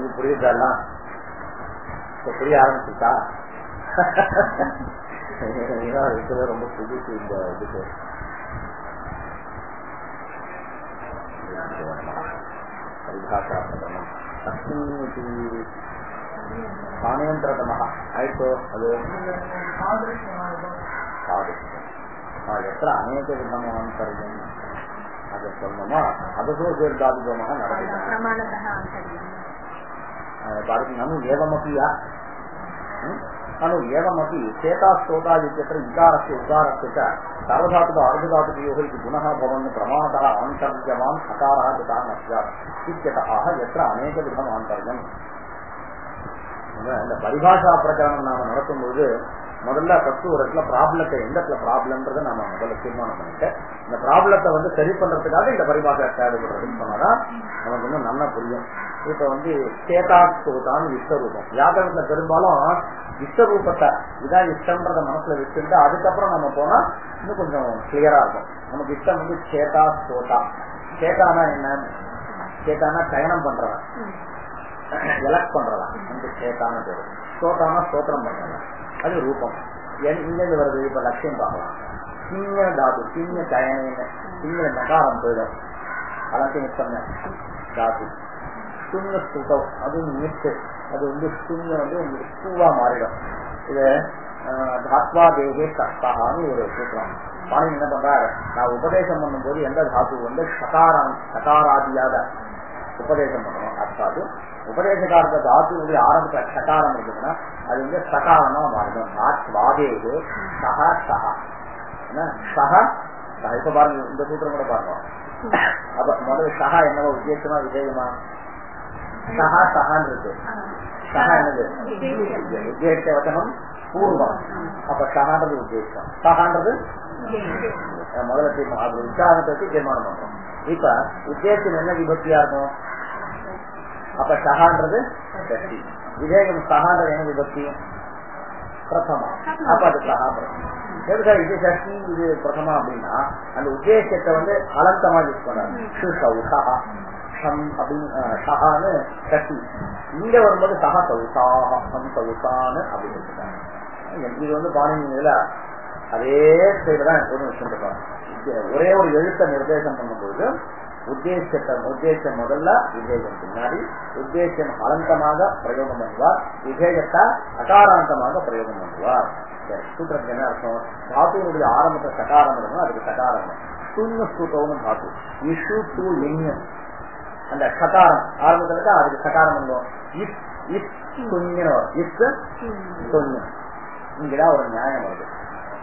உங்களுக்கு புரியுதெல்லாம் புரிய ஆரம்பிச்சுட்டா ரொம்ப புதுசு இந்த இதுக்கு. பரிபாஷா பிரதமம் சாணியந்திரதம ஆயிட்டோ அது எத்தனை அநேக விதமானந்தரியம் அதை சொல்லணுமா அதோ தீர்காதிபமாக நடக்குது. நனு ஏவமபியா நனு ஏவமபி சேதாஸ்தோதா இत्यत्र இகாரஸ்ய உகாரஸ்ய च सर्वधातुक अर्धधातुकयोः इति गुणः भवन् प्रमाणतः आन्तर्यवान् अकारः तथा न स्यात् इत्यतः यत्र अनेकविधम् आन्तर्यम्. இந்த பரிபாஷா பிரகரணம் நாம நடத்தும் பொழுது முதல்ல ஃபர்ஸ்ட் ஒரு இடத்துல ப்ராப்ளத்தை எந்த இடத்துல ப்ராப்ளம்ன்றதை நாம முதல்ல தீர்மானம் பண்ணிட்டு இந்த ப்ராப்ளத்தை சரி பண்றதுக்காக இந்த பரிபாஷா தேவைப்படுறதுன்னு சொன்னாதான் நமக்கு இன்னும் நல்லா புரியும். இப்ப சேதாஸ்தோதான் விஸ்வரூபம். வியாக்கரணத்துல பெரும்பாலும் விஸ்வரூபத்தை இதான் இஷ்டம்ன்றத மனசுல வச்சுட்டு அதுக்கப்புறம் நம்ம போனா இன்னும் கொஞ்சம் கிளியரா இருக்கும். நமக்கு இஷ்டம் சேதாஸ்தோதா. சேதானா என்ன? சேதானா சயனம் பண்றவன், எலக்ட் பண்றதா அந்த சேதான பேரு. ஸ்தோதானா ஸ்தோத்திரம் பண்றவன், அது ரூபம். இங்கிருந்து வருது. இப்ப லட்சியம் பார்க்கலாம். சிங்க தாது சிங்க சயன சிங்க நகாரம் போயிடும். அலட்சியம் இஷ்டம் தாது. சுங்க ஸ்தூதம் அது நிட்டு. அது சுங்க உங்களுக்கு பூவா மாறிடும். இது தாத்வா தேகே சக்தான்னு ஒரு சூத்திரம். பாணி என்ன பண்றாரு, நான் உபதேசம் பண்ணும் போது எந்த தாத்து சகாராதியாக உபதேசம் பண்ணணும். அதாவது உபதேசகாரத்த தாத்துடைய ஆரம்பத்துல சகாரம் இருக்குதுன்னா அது சகாரமா மாறிடும். தாத்வாதேகே சஹ சஹ சஹ. இப்ப பாருங்க இந்த சூத்திரம் கூட பாருங்க. அப்ப முதல்ல சஹா என்னவோ உத்தேசமா விஜயமா சஹா சஹான் இருக்கு. சஹா என்னது? உத்தேச வச்சனம் பூர்வம். அப்ப சஹான்றது உத்தேசம், சஹான்றது முதல்ல தீர்மானம். அது உச்சாரணத்தை தீர்மானம் பண்றோம். இப்ப உத்தேசம் என்ன விபக்தியா இருக்கும்? அப்ப சஹான்றது சக்தி. விஜயம் சஹான்றது என்ன விபக்தி? பிரதமா. அப்ப அது சஹா பிரதமா. எதுக்காக இது சக்தி இது பிரதமா அப்படின்னா அந்த உத்தேசத்தை அலந்தமா யூஸ் பண்றாங்க. அப்படின்னு சக்தி. இங்க வரும்போது சஹா சௌசாக சம் சௌசான்னு அப்படின்னு சொல்லிட்டாங்க. இது பாணினியில அதே ஸ்டைல எப்போதும் வச்சுருப்பாங்க. ஒரே ஒரு எழுத்தை நிர்தேசம் பண்ணும்போது உத்தேசம் முதல்ல, விஜயம் பின்னாடி. உத்தேசம் அலந்தமாக பிரயோகம் பண்ணுவார், விஜயத்தை அகாராந்தமாக பிரயோகம் பண்ணுவார். சூத்திரத்துக்கு என்ன அர்த்தம்? தாத்துவனுடைய ஆரம்பத்தை சகாரம் இருக்கணும், அதுக்கு சகாரம் சுண்ணு சூத்தவனும் தாத்து. இஷு டூ லிங்கம் அந்த சகாரம் ஆரம்பத்துல இருக்கா, அதுக்கு சகாரம் பண்ணுவோம். இங்கதான் ஒரு நியாயம் வருது.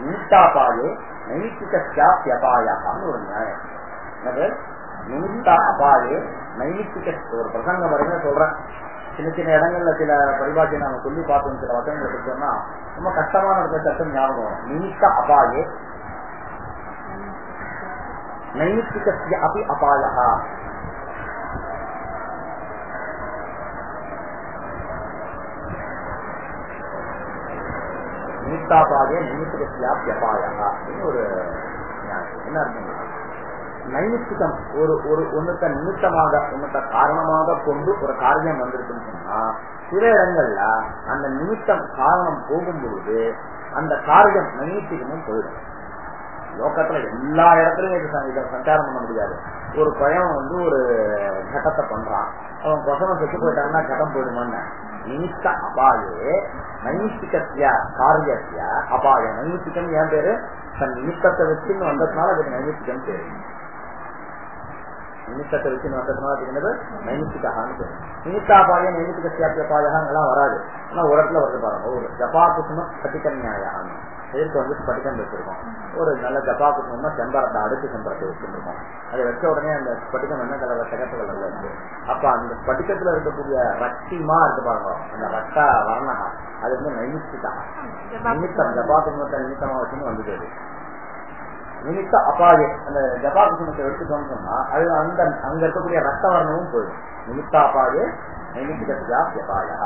நிமித்தாபாயே நைமித்திகான்னு ஒரு நியாயம். என்னது? நிமித்தா அபாயே நைமித்திக ஒரு பிரசங்கம் வருங்க சொல்றேன். சின்ன சின்ன இடங்கள்ல சில பரிபாஷை நாம சொல்லி பார்த்தோம். சில வசனங்களை சொன்னா ரொம்ப கஷ்டமான இருக்கிற சட்டம் ஞாபகம் வரும். நிமித்த அபாயே நைமித்திகஸ்ய அபி அபாயஹ. நிமித்தாபாயே நைமித்திகஸ்ய அபி அபாயஹ ஒரு என்ன அர்த்தம்? நைமித்திகம் ஒரு ஒன்னத்தை நிமித்தமாக ஒன்னத்தை காரணமாக கொண்டு ஒரு காரியம் வந்திருக்குன்னு சொன்னா சில இடங்கள்ல அந்த நிமித்தம் காரணம் போகும்பொழுது அந்த காரியம் நைமித்திகமும் போயிடும். லோகத்துல எல்லா இடத்துலயும் இதை சஞ்சாரம் பண்ண முடியாது. ஒரு பையன் ஒரு கட்டத்தை பண்றான், அவன் பசங்க செத்து போயிட்டாங்கன்னா கட்டம் போயிடுமான்னு. நிமித்த அபாயே நைமித்திகத்திய காரியத்திய அபாய. நைமித்திகம் ஏன் பேரு? தன் நிமித்தத்தை வச்சுன்னு வந்ததுனால அதுக்கு நைமித்திகம் பேரு. நிமித்தத்தை வச்சுன்னு வந்ததுனால அதுக்கு நைமித்திகான்னு பேரு. நிமித்தாபாய நைமித்திகத்தியாபாயெல்லாம் வராது. ஆனா ஒரு இடத்துல வருது பாருங்க. ஒரு ஜபா குசும ஸ்பட்டிக நியாயான்னு இதற்கு ஸ்பட்டிகம் வச்சிருக்கோம். ஒரு நல்ல ஜபா குசுமமா செம்பரத்தை அடுக்கு செம்பரத்தை வச்சுருக்கோம். அதை வச்ச உடனே அந்த ஸ்பட்டிகம் என்ன கலர்? சிகப்பு கலர்ல இருக்கு. அப்ப அந்த ஸ்பட்டிகத்துல இருக்கக்கூடிய ரத்திமா இருக்கு பாருங்க, அந்த ரத்த வர்ணகா, அது நைமித்திகா. நிமித்தம் ஜபா குசுமத்தை நிமித்தமா வச்சுன்னு வந்துட்டு நிமித்த அபாயே அந்த ஜபா குசுமத்தை எடுத்துட்டோம்னு சொன்னா அது அங்க இருக்கக்கூடிய ரத்த வர்ணமும் போயிடும். நிமித்த அபாயே நைமித்திகத்தியாபாயா.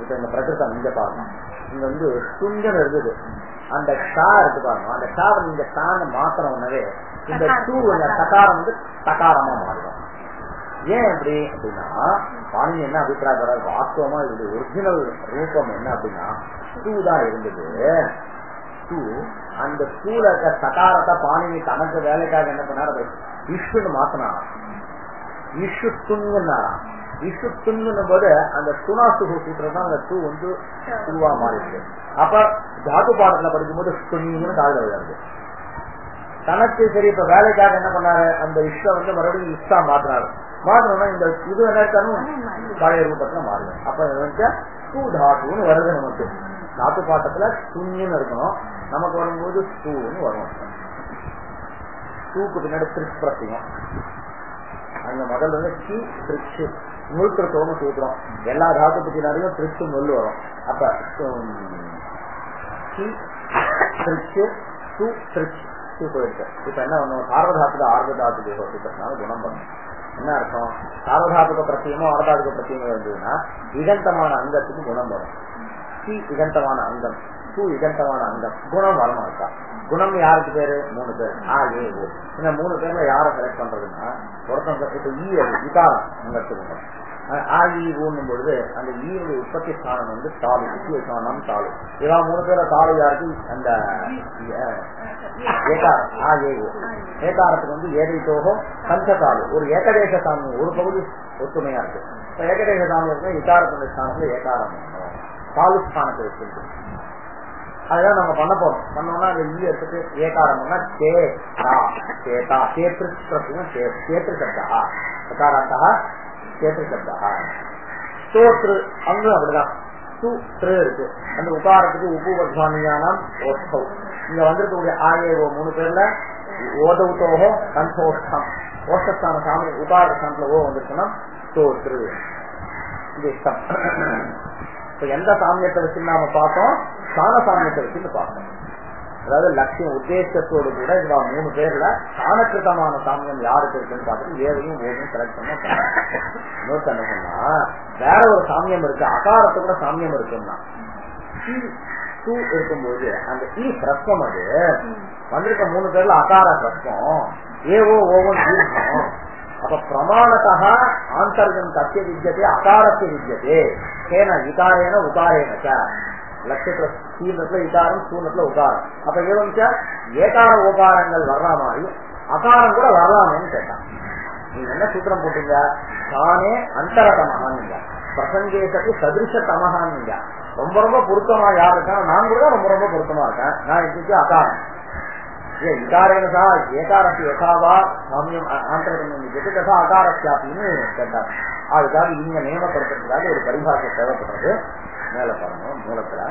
இப்ப இந்த பிரகிருதம் இங்க பாருங்க, இங்க சுஞ்சம் இருக்குது. அந்த ஷா இருக்கு பாருங்க, அந்த ஷாவை நீங்க ஷான்னு மாத்திரம் உடனே இந்த டூ சகாரம் சகாரமா மாறிடும். ஏன் அப்படி அப்படின்னா பாணினி என்ன அபிப்பிராயப்படுறாரு, வாஸ்தவமா இது ஒரிஜினல் ரூபம் என்ன அப்படின்னா டூ தான் இருந்தது. டூ அந்த டூல இருக்க சகாரத்தை பாணினி தனக்கு வேலைக்காக என்ன பண்ணாரு, இஷ்டுன்னு மாத்தினா. இஷ்டு துங்குனாரா. இஷ்டு துங்குன்னும் போது அந்த சுனாசுகு சூத்திரம் தான் அந்த டூ வந்து டூவா மாறிடுது. அப்ப தாது பாடத்துல படிக்கும்போது ஸ்துன்னு காதல விழுது. தனக்கு சரி இப்ப வேலைக்காக என்ன பண்ணாரு, அந்த இஷ்ட வந்து மறுபடியும் இஷ்டா மாத்தினாரு. மாற்றணும்னா இந்த இது என்ன பழைய ரூபத்துல மாறுது. அப்ப டூ தாத்துன்னு வருது. நமக்கு தாத்து பாட்டத்துல துணின்னு இருக்கணும், நமக்கு வரும்போது டூன்னு வரும். டூக்கு பின்னாடி திருச்சி பிரத்தியம். அங்க முதல்ல வந்து கீ திருச்சி முழுக்கிறதோன்னு சூத்திரம். எல்லா தாத்து பத்தினாலையும் திருச்சி நெல் வரும். அப்ப கீ திருச்சி டூ திருச்சி டூ போயிருக்கு. இப்ப என்ன பண்ணுவோம், சார்வதாத்துக்கு ஆர்வதாத்துக்கு சூத்திரத்தினால குணம் பண்ணும். என்ன அர்த்தம், சார்வதாத்துக்கு பிரத்தியமோ ஆர்வதாத்துக்கு பிரத்தியமோ இருந்ததுன்னா இகந்தமான அங்கத்துக்கு குணம் வரும். சி இகந்தமான அங்கம், டூ இகந்தமான அங்கம், குணம் வரமாட்டா. குணம் யாருக்கு பேரு, 3 பேர். இந்த 3 பேர்ல யாரை செலக்ட் பண்றதுன்னா ஒருத்தவங்க இப்ப விகாரம் அங்கத்துக்கு ஊன்னும் பொழுது அந்த ஈவுடைய உற்பத்தி ஸ்தானம் வந்து தாலு, உத்தியோகம் தாலு. இவா 3 பேர தாலு யாருக்கு, அந்த ஏகாரம் ஏகாரத்துக்கு வந்து ஏதைத்தோகோ பஞ்சதாலு. ஒரு ஏகதேச சாமி ஒரு பகுதி ஒத்துமையா இருக்கு. ஏகதேச சாமி இருக்கு, விகாரத்துடைய ஸ்தானத்துல ஏகாரம் தாலு ஸ்தானத்தை வச்சிருக்கு. அதுதான் நம்ம பண்ண போறோம். பண்ணோம்னா அந்த ஈ எடுத்துட்டு ஏகாரம்னா சேதா சேத்ரு சேத்ரு சப்தா சகாராந்தா சேத்ரு சப்தா. ஸ்தோத்ரு அங்கும் அப்படிதான் சூத்ரு இருக்கு. அந்த உகாரத்துக்கு உபுவத்வானியானம் ஓஷ்டவ். இங்க வந்திருக்கக்கூடிய ஆயேவோ 3 பேர்ல ஓதவுத்தோகோ கந்தோஷ்டம். ஓஷ்டஸ்தான சாமி உகார ஸ்தானத்துல ஓ வந்துருச்சுன்னா ஸ்தோத்ரு. இது இஷ்டம். இப்ப எந்த சாமியத்தை வச்சு நாம பார்த்தோம், ஸ்தான சாமியத்தை வச்சுன்னு பார்த்தோம். அதாவது லட்சியம் உத்தேசத்தோடு கூட இவா 3 பேர்ல ஸ்தானகிருத்தமான சாமியம் யாருக்கு இருக்குன்னு பார்த்துட்டு ஏழையும் ஓடும் செலக்ட் பண்ண. இன்னொரு என்ன சொன்னா, வேற ஒரு சாமியம் இருக்கு, அகாரத்து கூட சாமியம் இருக்குன்னா இருக்கும்போது அந்த ஈ பிரஸ்வம் அது வந்திருக்க 3 பேர்ல அகார பிரஸ்வம் ஏவோ ஓவன் இருக்கும். அப்ப பிரமாணத்தः ஆந்தர்யம் கத்திய வித்யதே அகாரத்திய வித்யதே கேன விகாரேன உகாரேன லட்சத்துல சீனத்துல விகாரம் சூனத்துல உகாரம். அப்ப ஏவம் ஏகார உகாரங்கள் வர்ற மாதிரி அகாரம் கூட வரலாமேன்னு கேட்டான். நீங்க என்ன சூத்திரம் போட்டீங்க, தானே அந்தரதமகான் பிரசங்கேசத்து சதிருஷ தமகான். ரொம்ப ரொம்ப பொருத்தமா யார் இருக்கான், நான் கூட ரொம்ப ரொம்ப பொருத்தமா இருக்கேன். நான் இன்னைக்கு அகாரம் விகாரேனதா ஏகாரத்து யசாவா சாமியம் ஆந்தரம் ததா அகாரஸ்யாப்பின்னு கேட்டார். அதுக்காக இங்க நியமப்படுத்துறதுக்காக ஒரு பரிபாஷை தேவைப்படுறது. மேல பாருங்க, மூலத்துல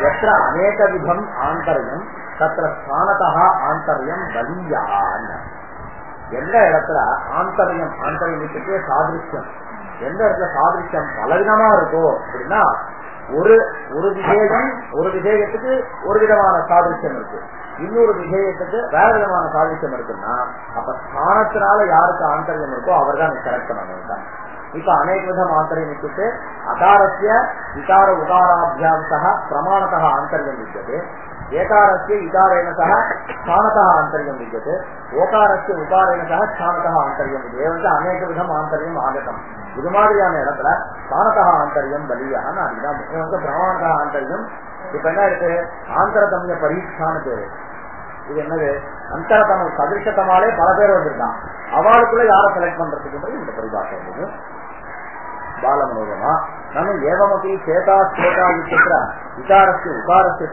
எத்திர அநேக விதம் ஆந்தரியம் தத்திர ஸ்தானதா ஆந்தரியம் பலியா. எந்த இடத்துல ஆந்தரியம், ஆந்தரியத்துக்கு சாதிருஷ்யம், எந்த இடத்துல சாதிருஷ்யம் பலவிதமா இருக்கோ அப்படின்னா ஒரு விதேயம், ஒரு விதேயத்துக்கு ஒரு விதமான சாதிருஷ்யம் இருக்கு, இன்னொரு விதேயத்துக்கு வேற விதமான சாதிருஷ்யம் இருக்குன்னா அப்ப ஸ்தானத்தினால யாருக்கு ஆந்தரியம் இருக்கோ அவர் தான் செலக்ட் பண்ணணும். இப்ப அநேக விதம் ஆந்தரியம் இருக்கு. அகாரஸ்ய விகார உகாராபியாம் சக பிரமாணத்தः ஆந்தரியம் வித்யதே, ஏகாரஸ்ய விகாரேன சக ஸ்தானத்தः ஆந்தரியம் வித்யதே, ஓகாரஸ்ய உகாரேன சக ஸ்தானத்தः ஆந்தரியம் வித்யதே. வந்து அநேக விதம் ஆந்தரியம் ஆகட்டம். இது மாதிரியான இடத்துல ஸ்தானத்தः ஆந்தரியம் பலியான அதுதான் வந்து பிரமாணத்தः ஆந்தரியம். இப்ப என்ன இருக்கு, ஆந்தரதமிய பரீட்சான்னு பேரு. இது என்னது, அந்தரதம சதிருஷத்தமாலே பல பேர் வந்திருக்கான். அவளுக்குள்ள யாரை செலக்ட் பண்றதுக்கு இந்த பரிபாஷை இருந்தது. பாலமனோகமா நம்ம ஏவமபி சேதா சேதா விசித்திர விகாரஸ்ய உகாரஸ்ய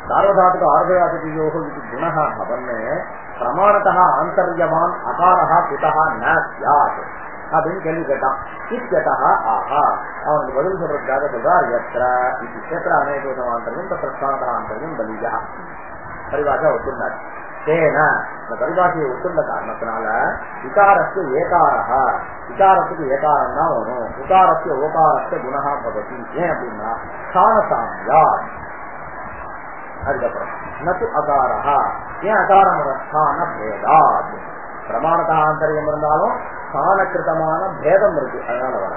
சார்வதாத்துக்கு ஆர்வதாத்துக்கு இது குணः பவன் பிரமாணத்தः ஆந்தர்யமான் அகாரः குதः ந ஸ்யாத் அப்படின்னு கேள்வி கேட்டான். இத்யதா ஆஹா அவனுக்கு பதில் சொல்றதுக்காக சொல்றார், எத்திர இது சேத்திர அநேக விதமாந்தரியம் தத்திர ஸ்தானத்தः ஆந்தரியம் பலியா. பரிபாஷா ஒத்துண்டார். தேன இந்த பரிபாஷையை ஒத்துண்ட காரணத்தினால விகாரஸ்ய ஏகாரஹ, விகாரத்துக்கு ஏகாரம் தான் வரும். உகாரஸ்ய ஓகாரஸ்ய குணஹா பவதி. ஏன் அப்படின்னா ஸ்தானசாமியா. அதுக்கப்புறம் நது அகாரஹ, ஏன் அகாரம் ஸ்தான பேதாத். பிரமாணத்தः ஆந்தரியம் இருந்தாலும் ஸ்தானகிருத்தமான பேதம் இருக்கு, அதனால வர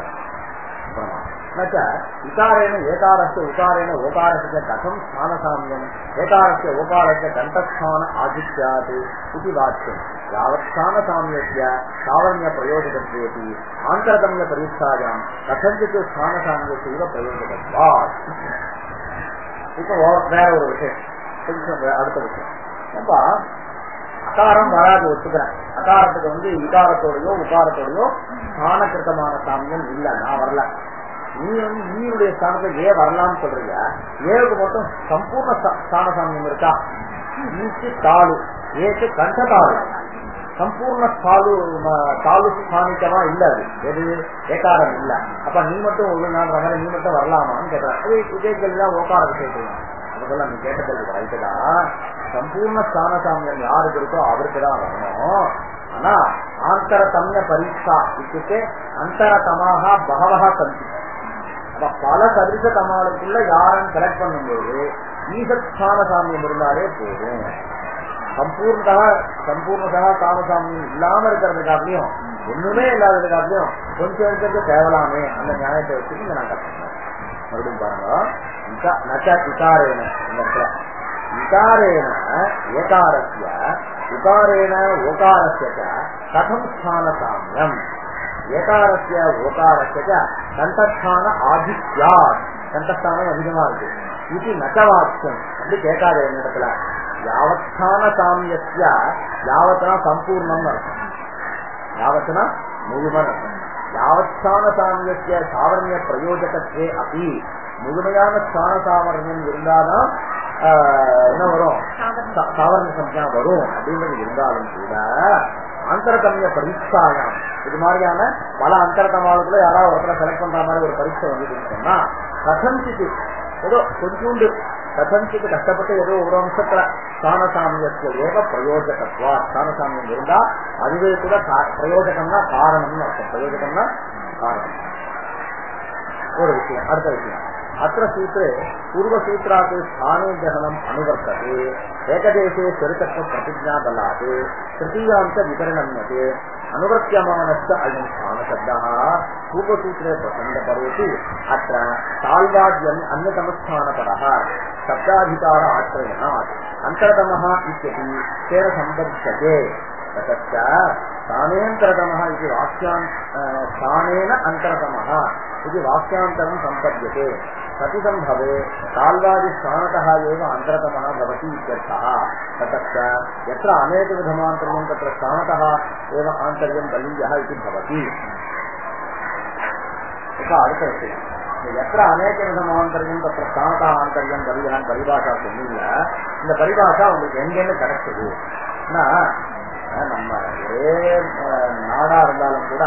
இகாரேன ஏகாரஸ்ய உகாரேன ஓகாரஸ்ய கதம் ஸ்தானசாமியம் ஏகாரஸ்ய ஓகாரஸ்ய கண்டஸ்தான ஆதித்யாத் இது வாக்கியம் யாவத் ஸ்தானசாமியஸ்ய சாவர்ணிய பிரயோஜகத்வேதி ஆந்தரகம்ய பரீட்சாயாம் கதஞ்சித் ஸ்தானசாமியஸ்ய பிரயோஜகத்வாத். இப்போ வேற ஒரு விஷயம், அடுத்த விஷயம். அப்ப அகாரம் வராது ஒத்துக்கிறேன். அகாரத்துக்கு இகாரத்தோடையோ உகாரத்தோடையோ ஸ்தானகிருத்தமான சாமியம் இல்ல, நான் வரல. நீ நீனுடைய ஸ்தானத்துல வரலாம்னு சொல்றீங்க. ஏவுக்கு மட்டும் சம்பூர்ண ஸ்தான சாமியம் இருக்கா? ஈக்கு தாளு, ஏக்கு கண்ட தாளு, சம்பூர்ண தாளு ஸ்தானிக்கமா இல்ல. அது எது ஏகாரம் இல்ல. அப்ப நீ மட்டும் ஒழுங்கான்ற மாதிரி நீ மட்டும் வரலாமான்னு கேட்கறாங்க. இதே கேள்விதான் ஓகார விஷயத்துல அதுக்கெல்லாம் நீ கேட்டதுக்கு ரைட்டுதான். சம்பூர்ண ஸ்தான சாமியம் யாருக்கு இருக்கோ அவருக்குதான் வரணும். ஆனா ஆந்தரதம்ய பரீட்சா இதுக்கு அந்தரதமாக பகவகா சந்தி. அப்ப பல சதிர்ஷ தமாளுக்குள்ள யாரும் செலக்ட் பண்ணும்போது ஈசஸ்தான சாமியம் இருந்தாலே போதும். சம்பூர்ணதா காமசாமியம் இல்லாம இருக்கிறதுக்காட்டியும் ஒண்ணுமே இல்லாததுக்காட்டியும் கொஞ்சம் இருக்கிறது தேவலாமே அந்த நியாயத்தை வச்சுட்டு இங்க நான் கற்றுக்கணும். மறுபடியும் பாருங்க, நச்ச இகாரேன இகாரேன ஏகாரஸ்ய உகாரேன ஓகாரஸ்ய கதம் ஸ்தான சாமியம் ஏகாரஸ்ய ஓகாரஸ்ய கண்டஸ்தான ஆதித்யாத். கண்டஸ்தானம் அதிகமா இருக்கு. இது நச்சவாக்கியம் அப்படி கேட்காத இடத்துல யாவத்தான சாமியஸ்ய யாவத்னா சம்பூர்ணம் அர்த்தம், யாவத்னா முழுமன் அர்த்தம். யாவத்தான சாமியஸ்ய சாவரண்ய பிரயோஜகத்தே அப்படி முழுமையான ஸ்தான சாவரண்யம் இருந்தாதான் என்ன வரும், சாவரண சம்யா வரும் அப்படின்றது இருந்தாலும் கூட அந்தரதமிய பரீட்சாயம் இது மாதிரியான பல அந்தரதமாளுக்குள்ள யாராவது ஒருத்தரை செலக்ட் பண்ற மாதிரி ஒரு பரீட்சை வந்து சொன்னா கதஞ்சித்து ஏதோ கொஞ்சோண்டு கதஞ்சித்து கஷ்டப்பட்டு ஏதோ ஒரு அம்சத்துல ஸ்தானசாமியத்துல ஏக பிரயோஜகத்வா ஸ்தானசாமியம் இருந்தா அதுவே கூட பிரயோஜகம்னா காரணம்னு அர்த்தம். பிரயோஜகம்னா காரணம். ஒரு விஷயம். அடுத்த விஷயம், அத்த சூத்திரே பூர்வசூத்ராத் ஸ்தானே ஜகனம் அனுவர்த்ததே ஏகதேசே ஸ்வரிதத்துவ பிரதிஜா பலாத் திருத்தீயாந்த விதரணம்யதே அனுவர்த்தியமானஸ்ய அயம் ஸ்தானசப்தः பூர்வசூத்ரே பிரசங்கபரோதி அत्र தாழ்வாத்யம் அன்யதமஸ்தானபரः சப்தாதிகார ஆశ్రయणात् அந்தரதமः இத்யபி தேன சம்பத்யதே ततश्च स्थानेऽन्तरतमः इति स्थानेन अन्तरतमः इति वाक्यान्तरं सम्पद्यते कथितं भवे ताल्वादिस्थानतः एव अन्तरतमः भवति इत्यर्थः। ततश्च यत्र अनेकविधमान्तर्यं तत्र स्थानतः एव आन्तर्यं बलीयः इति भवति. எத்த அநேக விதமாந்தரியம் தற்ற ஸ்தானதா ஆந்தரியம் பலியான் பரிபாஷா சொன்னீங்க. இந்த பரிபாஷா உங்களுக்கு எங்கேன்னு கிடைச்சது? நம்ம ஒரே நாடா இருந்தாலும் கூட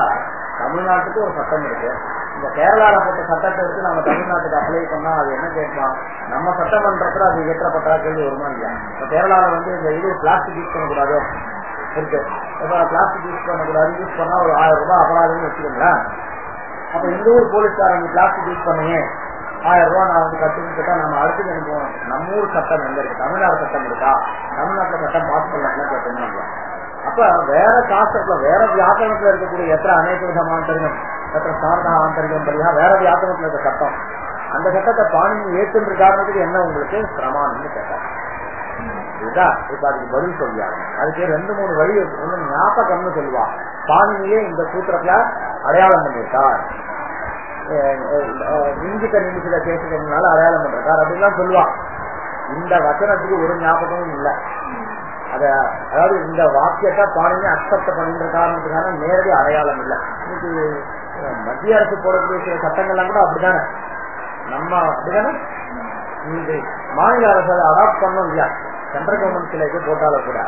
தமிழ்நாட்டுக்கு ஒரு சட்டம் இருக்கு. இந்த கேரளால போட்ட சட்டத்தை எடுத்து நம்ம தமிழ்நாட்டுக்கு அப்ளை பண்ணா அது என்ன கேட்கலாம்? நம்ம சட்டமன்றத்துல அது இயற்றப்பட்டா கேள்வி வருமா இல்லையா? இப்ப கேரளால இந்த இது பிளாஸ்டிக் யூஸ் பண்ணக்கூடாது இருக்கு. இப்ப பிளாஸ்டிக் யூஸ் பண்ணக்கூடாது, யூஸ் பண்ணா ஒரு 1000 ரூபாய் அபராதம்னு வச்சுக்கோங்களேன். அப்ப இந்த ஊர் போலீஸ்காரங்க பிளாஸ்டிக் யூஸ் பண்ணுங்க 1000 ரூபாய் நான் கட்டுன்னு கேட்டா நம்ம அடுத்து நினைப்போம் நம்ம ஊர் சட்டம் எங்க இருக்கு? தமிழ்நாடு சட்டம் இருக்கா? தமிழ்நாட்டுல சட்டம் பாஸ் பண்ணலாம் கேட்டோம்னா அப்ப வேற சாஸ்திரத்துல வேற வியாக்கரணத்துல இருக்கக்கூடிய எத்தனை அநேக விதமாந்தரியம் எத்தனை சாரதா ஆந்தரியம் படியா வேற வியாக்கரணத்துல இருக்க சட்டம் அந்த சட்டத்தை பாணினி ஏற்றுன்ற காரணத்துக்கு என்ன உங்களுக்கு பிரமாணம்னு கேட்டாங்க. இதுதான் இப்ப அதுக்கு பதில் சொல்லியாங்க. அதுக்கு 2-3 வழி ஒண்ணு ஞாபகம்னு சொல்லுவா. பாணினியே இந்த சூத்திரத்துல அடையாளம் பண்ணியிருக்கார், இங்கிட்ட நிமிஷத்துல கேசுக்கிறதுனால அடையாளம் பண்ணிருக்கார் அப்படின்லாம் சொல்லுவா. இந்த வசனத்துக்கு ஒரு ஞாபகமும் இல்லை. அதாவது இந்த வாக்கியத்தை பாணினி அக்செப்ட் பண்ணின்ற காரணத்துக்கான நேரடி அடையாளம் இல்லை. இன்னைக்கு மத்திய அரசு போடக்கூடிய சில சட்டங்கள்லாம் கூட அப்படித்தானே, நம்ம அப்படித்தானே மாநில அரசு அதை அடாப்ட் பண்ணோம் இல்லையா? சென்ட்ரல் கவர்மெண்ட் சில இது போட்டாலும் கூட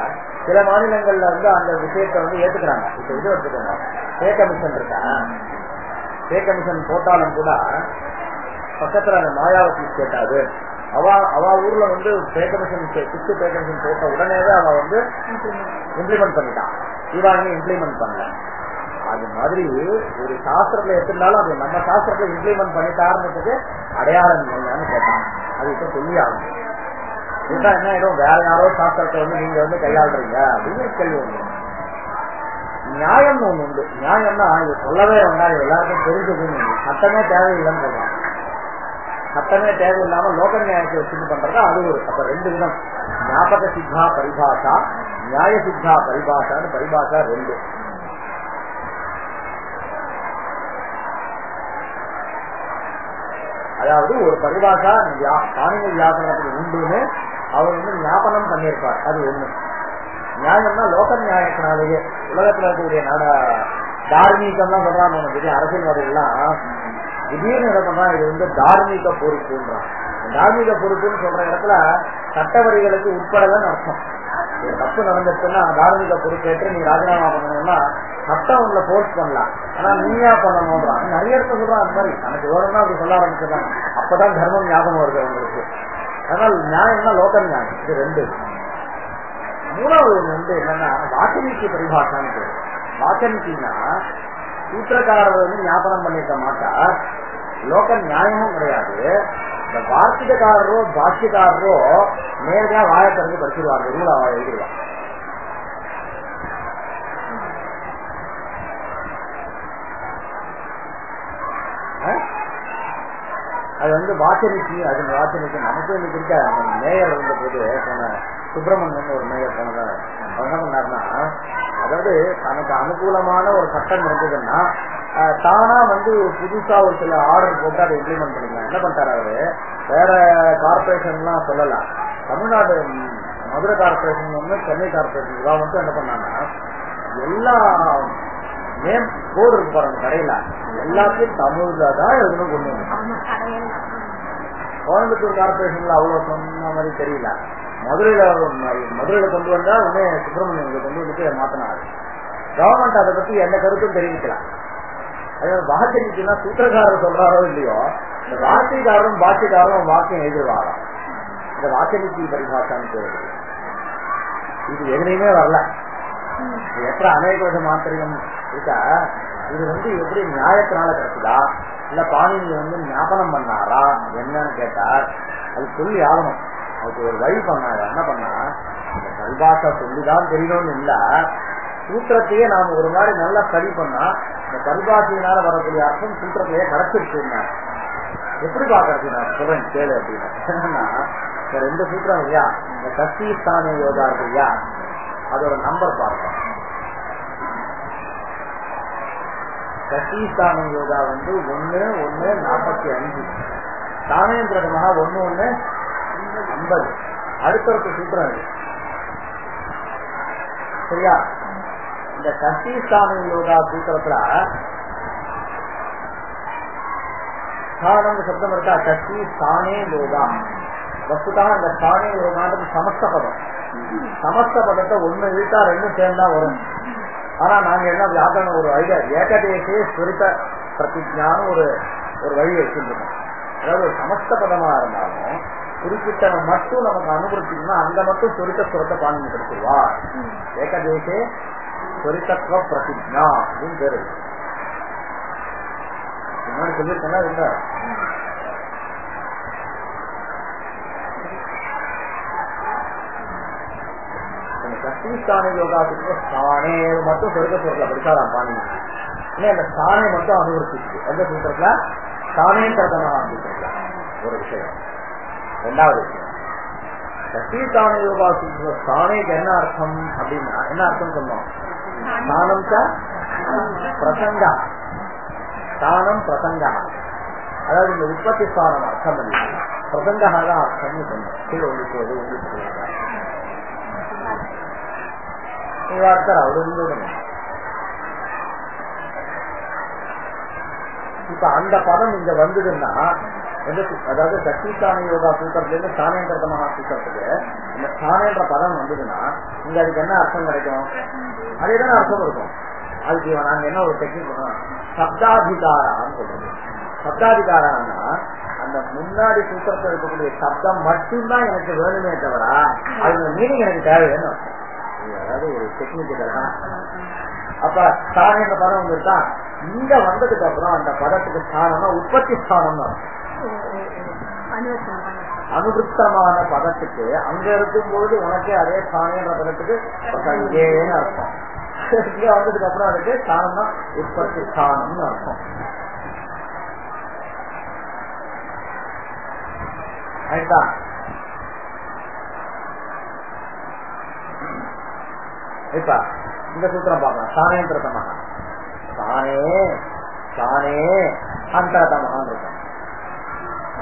சில மாநிலங்கள்ல அந்த விஷயத்தை ஏத்துக்கிறாங்க. இப்ப இது எடுத்துக்கோங்க, பே கமிஷன் இருக்கா, பே கமிஷன் போட்டாலும் கூட பக்கத்துல அந்த மாயாவதி கேட்டாது அவ ஊர்ல pay commission sixth pay commission போட்ட உடனேவே அவ இம்ப்ளிமெண்ட் பண்ணிட்டான். இவாங்க இம்ப்ளிமெண்ட் பண்ணல. அது மாதிரி ஒரு சாஸ்திரத்துல எடுத்திருந்தாலும் அது நம்ம சாஸ்திரத்துல இம்ப்ளிமெண்ட் பண்ணிட்டாருன்றதுக்கு அடையாளம் இல்லைன்னு கேட்டான். அது இப்ப சொல்லியாகும். இதுதான் என்ன ஆயிடும், வேற யாரோ சாஸ்திரத்தை நீங்க கையாளுறீங்க அப்படின்னு கேள்வி வந்து நியாயம்னு ஒண்ணு உண்டு. நியாயம்னா இது சொல்லவே வேண்டாம், எல்லாருக்கும் தெரிஞ்சதுன்னு சட்டமே தேவையில்லைன்னு சொல்றாங்க. சட்டமே தேவையில்லாம லோக நியாயத்தை வச்சுட்டு பண்றதா அது ஒரு. அப்ப ரெண்டு விதம், ஞாபக சித்தா பரிபாஷா, நியாய சித்தா பரிபாஷான்னு பரிபாஷா ரெண்டு. அதாவது ஒரு பரிபாஷா பாணினி வியாக்கரணத்துக்கு உண்டுன்னு அவர் ஞாபகம் பண்ணியிருப்பார், அது ஒண்ணு. நியாயம்னா லோக நியாயத்தினாலேயே உலகத்துல இருக்கக்கூடிய தார்மீகம் தான் சொல்றாங்க. உனக்கு அரசியல்வாதிகள்லாம் திடீர்னு என்ன பண்றான், இது தார்மீக பொறுப்புன்றான். தார்மீக பொறுப்புன்னு சொல்ற இடத்துல சட்டவரிகளுக்கு உட்படலன்னு அர்த்தம். ஒரு தப்பு நடந்துச்சுன்னா தார்மீக பொறுப்பேற்று நீ ராஜினாமா பண்ணணும்னா சட்டம் உங்களை போர்ஸ் பண்ணலாம், ஆனா நீயா பண்ணணும்ன்றான். நிறைய இடத்துல சொல்றான் அந்த மாதிரி. எனக்கு வேணும்னா அப்படி சொல்ல ஆரம்பிச்சிடலாம், அப்பதான் தர்மம் ஞாபகம் வருது அவங்களுக்கு. அதனால நியாயம்னா லோக நியாயம், இது ரெண்டு. மூணாவது ஒண்ணு என்னன்னா வாசனிக்கு பரிபாஷான்னு பேரு. வாசனிக்குன்னா சூத்திரக்காரர் ஞாபகம் பண்ணிருக்க மாட்டா, லோக நியாயமும் கிடையாது. இந்த வார்த்திகக்காரரோ பாஷ்யக்காரரோ நேரடியா வாயத்திறந்து படிச்சிருவாங்க, ரூலா எழுதிடுவாங்க. அது வாசனிக்கு, அது வாசனிக்கு நமக்கு இன்னைக்கு இருக்க மேயர் இருந்த போது சுப்பிரமணியன் ஒரு மேயர் போனத அவர் என்ன பண்ணாருன்னா, அதாவது தனக்கு அனுகூலமான ஒரு சட்டம் இருந்ததுன்னா தானா புதுசா ஒரு சில ஆர்டர் போட்டு அதை இம்ப்ளிமெண்ட் பண்ணிக்கலாம். என்ன பண்ணிட்டாரு அவரு, வேற கார்பரேஷன் எல்லாம் சொல்லலாம், தமிழ்நாடு மதுரை கார்பரேஷன் ஒண்ணு, சென்னை கார்பரேஷன் இவா என்ன பண்ணாங்கன்னா எல்லா நேம் கோடு இருக்கு பாருங்க கடையில, எல்லாத்தையும் தமிழ்ல தான் எழுதணும் கொண்டு வந்து. கோயம்புத்தூர் கார்பரேஷன்ல அவ்வளவு சொன்ன மாதிரி தெரியல, மதுரையில கொண்டு வந்தா உடனே சுப்பிரமணியம் கொண்டு வந்துட்டு மாத்தினாரு. கவர்மெண்ட் அதை பத்தி எந்த கருத்தும் தெரிவிக்கலாம். அதாவது வாக்கியத்துனா சூத்திரக்காரர் சொல்றாரோ இல்லையோ, இந்த வார்த்தைக்காரரும் பாக்கியக்காரரும் வாக்கியம் எழுதுவாரா, இந்த வாக்கியத்துக்கு பரிபாஷான்னு பேரு. இது எதுலையுமே வரல. எத்தனை அநேக வருஷ மாத்திரிகம் இருக்கா, இது எப்படி நியாயத்தினால கிடைச்சதா இல்ல பாணினி ஞாபகம் பண்ணாரா என்னன்னு கேட்டார். அது சொல்லி ஆகணும், அதுக்கு ஒரு வழி பண்ணாரு. என்ன பண்ணா, இந்த பரிபாஷா சொல்லிதான் தெரியணும்னு இல்ல, சூத்திரத்தையே நாம ஒரு மாதிரி நல்லா ஸ்டடி பண்ணா இந்த பரிபாஷையினால வரக்கூடிய அர்த்தம் சூத்திரத்திலேயே கிடைச்சிருச்சு. எப்படி பாக்குறது நான் சொல்றேன் கேளு அப்படின்னா, என்னன்னா இந்த ரெண்டு சூத்திரம் இல்லையா, இந்த கஸ்திஸ்தான யோகா இருக்கு இல்லையா, அதோட நம்பர் பார்ப்போம். கஸ்திஸ்தான யோகா 1:1:45, தானேந்திரகமாக 1:1:50. அடுத்த சூத்திரம் இது சரியா. இந்த கஸ்திஸ்தான யோகா சூத்திரத்துல ஸ்தானம் சப்தம் இருக்கா, கஸ்தி ஸ்தானே யோகா. வஸ்துதான் இந்த ஸ்தானே யோகான்றது சமஸ்த பதம். சமஸ்த பதத்தை ஒண்ணு இழுத்தா ரெண்டும் சேர்ந்தா வரும். ஆனா நாங்க என்ன வியாக்கரணம் ஒரு ஐடியா, ஏகதேசே ஸ்வரித பிரதிஜான்னு ஒரு வழி வச்சிருக்கோம். அதாவது ஒரு சமஸ்த பதமா இருந்தாலும் குறிப்பிட்டவன் மட்டும் நமக்கு அனுபவிச்சோம்னா அங்க மட்டும் சொரித்த சுரத்தை பாணினி கிடைச்சிருவா. ஏகதேசே சொரித்தத்துவ பிரதிஜா அப்படின்னு பேரு. முன்னாடி சொல்லியிருக்கா இல்ல, கஸ்திஸ்தான யோகாவுக்கு ஸ்தானே மட்டும் சொரித்த சுரத்துல படிச்சாராம் பாணினி. ஏன்னா அந்த ஸ்தானே மட்டும் அனுபவிச்சிருக்கு எந்த சூத்திரத்துல, ஸ்தானே பிரதமாக சூத்திரத்துல ஒரு விஷயம். ரெண்டாவது விஷயம், கஸ்திஸ்தான யோகா சூத்திர ஸ்தானேக்கு என்ன அர்த்தம் அப்படின்னா, என்ன அர்த்தம் சொன்னோம், ஸ்தானம் பிரசங்கா, ஸ்தானம் பிரசங்கா. அதாவது இந்த உற்பத்தி ஸ்தானம் அர்த்தம் இல்லை, பிரசங்கா தான் அர்த்தம்னு சொன்னோம். கீழே உங்களுக்கு அவரு இப்ப அந்த பதம் இங்க வந்ததுன்னா, அதாவது கஸ்திஸ்தான யோகா சூத்திரத்துல இருந்து ஸ்தானேந்திர மகா சூத்திரத்துக்கு இந்த ஸ்தானேன்ற பதம் வந்ததுன்னா இங்க அதுக்கு என்ன அர்த்தம் கிடைக்கும், அதேதான அர்த்தம் இருக்கும். அதுக்கு நாங்க என்ன ஒரு டெக்னிக் பண்ணோம், சப்தாதிகாரான்னு சொல்றது. சப்தாதிகாரம்னா அந்த முன்னாடி சூத்திரத்தில் இருக்கக்கூடிய சப்தம் மட்டும்தான் எனக்கு வேணுமே தவிர அது மீனிங் எனக்கு தேவைன்னு அர்த்தம். அதாவது ஒரு டெக்னிக் தான். அப்ப ஸ்தானேன்ற பதம் வந்துருக்கா, இங்க வந்ததுக்கு அப்புறம் அந்த பதத்துக்கு ஸ்தானம்னா உற்பத்தி ஸ்தானம் தான். அனுபுத்தமான பதத்துக்கு அங்க இருக்கும்போது உனக்கே அதே ஸ்தானேன்ற பதத்துக்கு பிரசங்கேன்னு அர்த்தம். இங்க வந்ததுக்கு அப்புறம் அதுக்கு ஸ்தானம் தான் உற்பத்தி ஸ்தானம்னு அர்த்தம். ஆயிட்டா? இப்ப இந்த சூத்திரம் பார்க்கலாம். ஸ்தானேந்திரதமாக தானே தானே அந்தரதமாக இருக்கும்.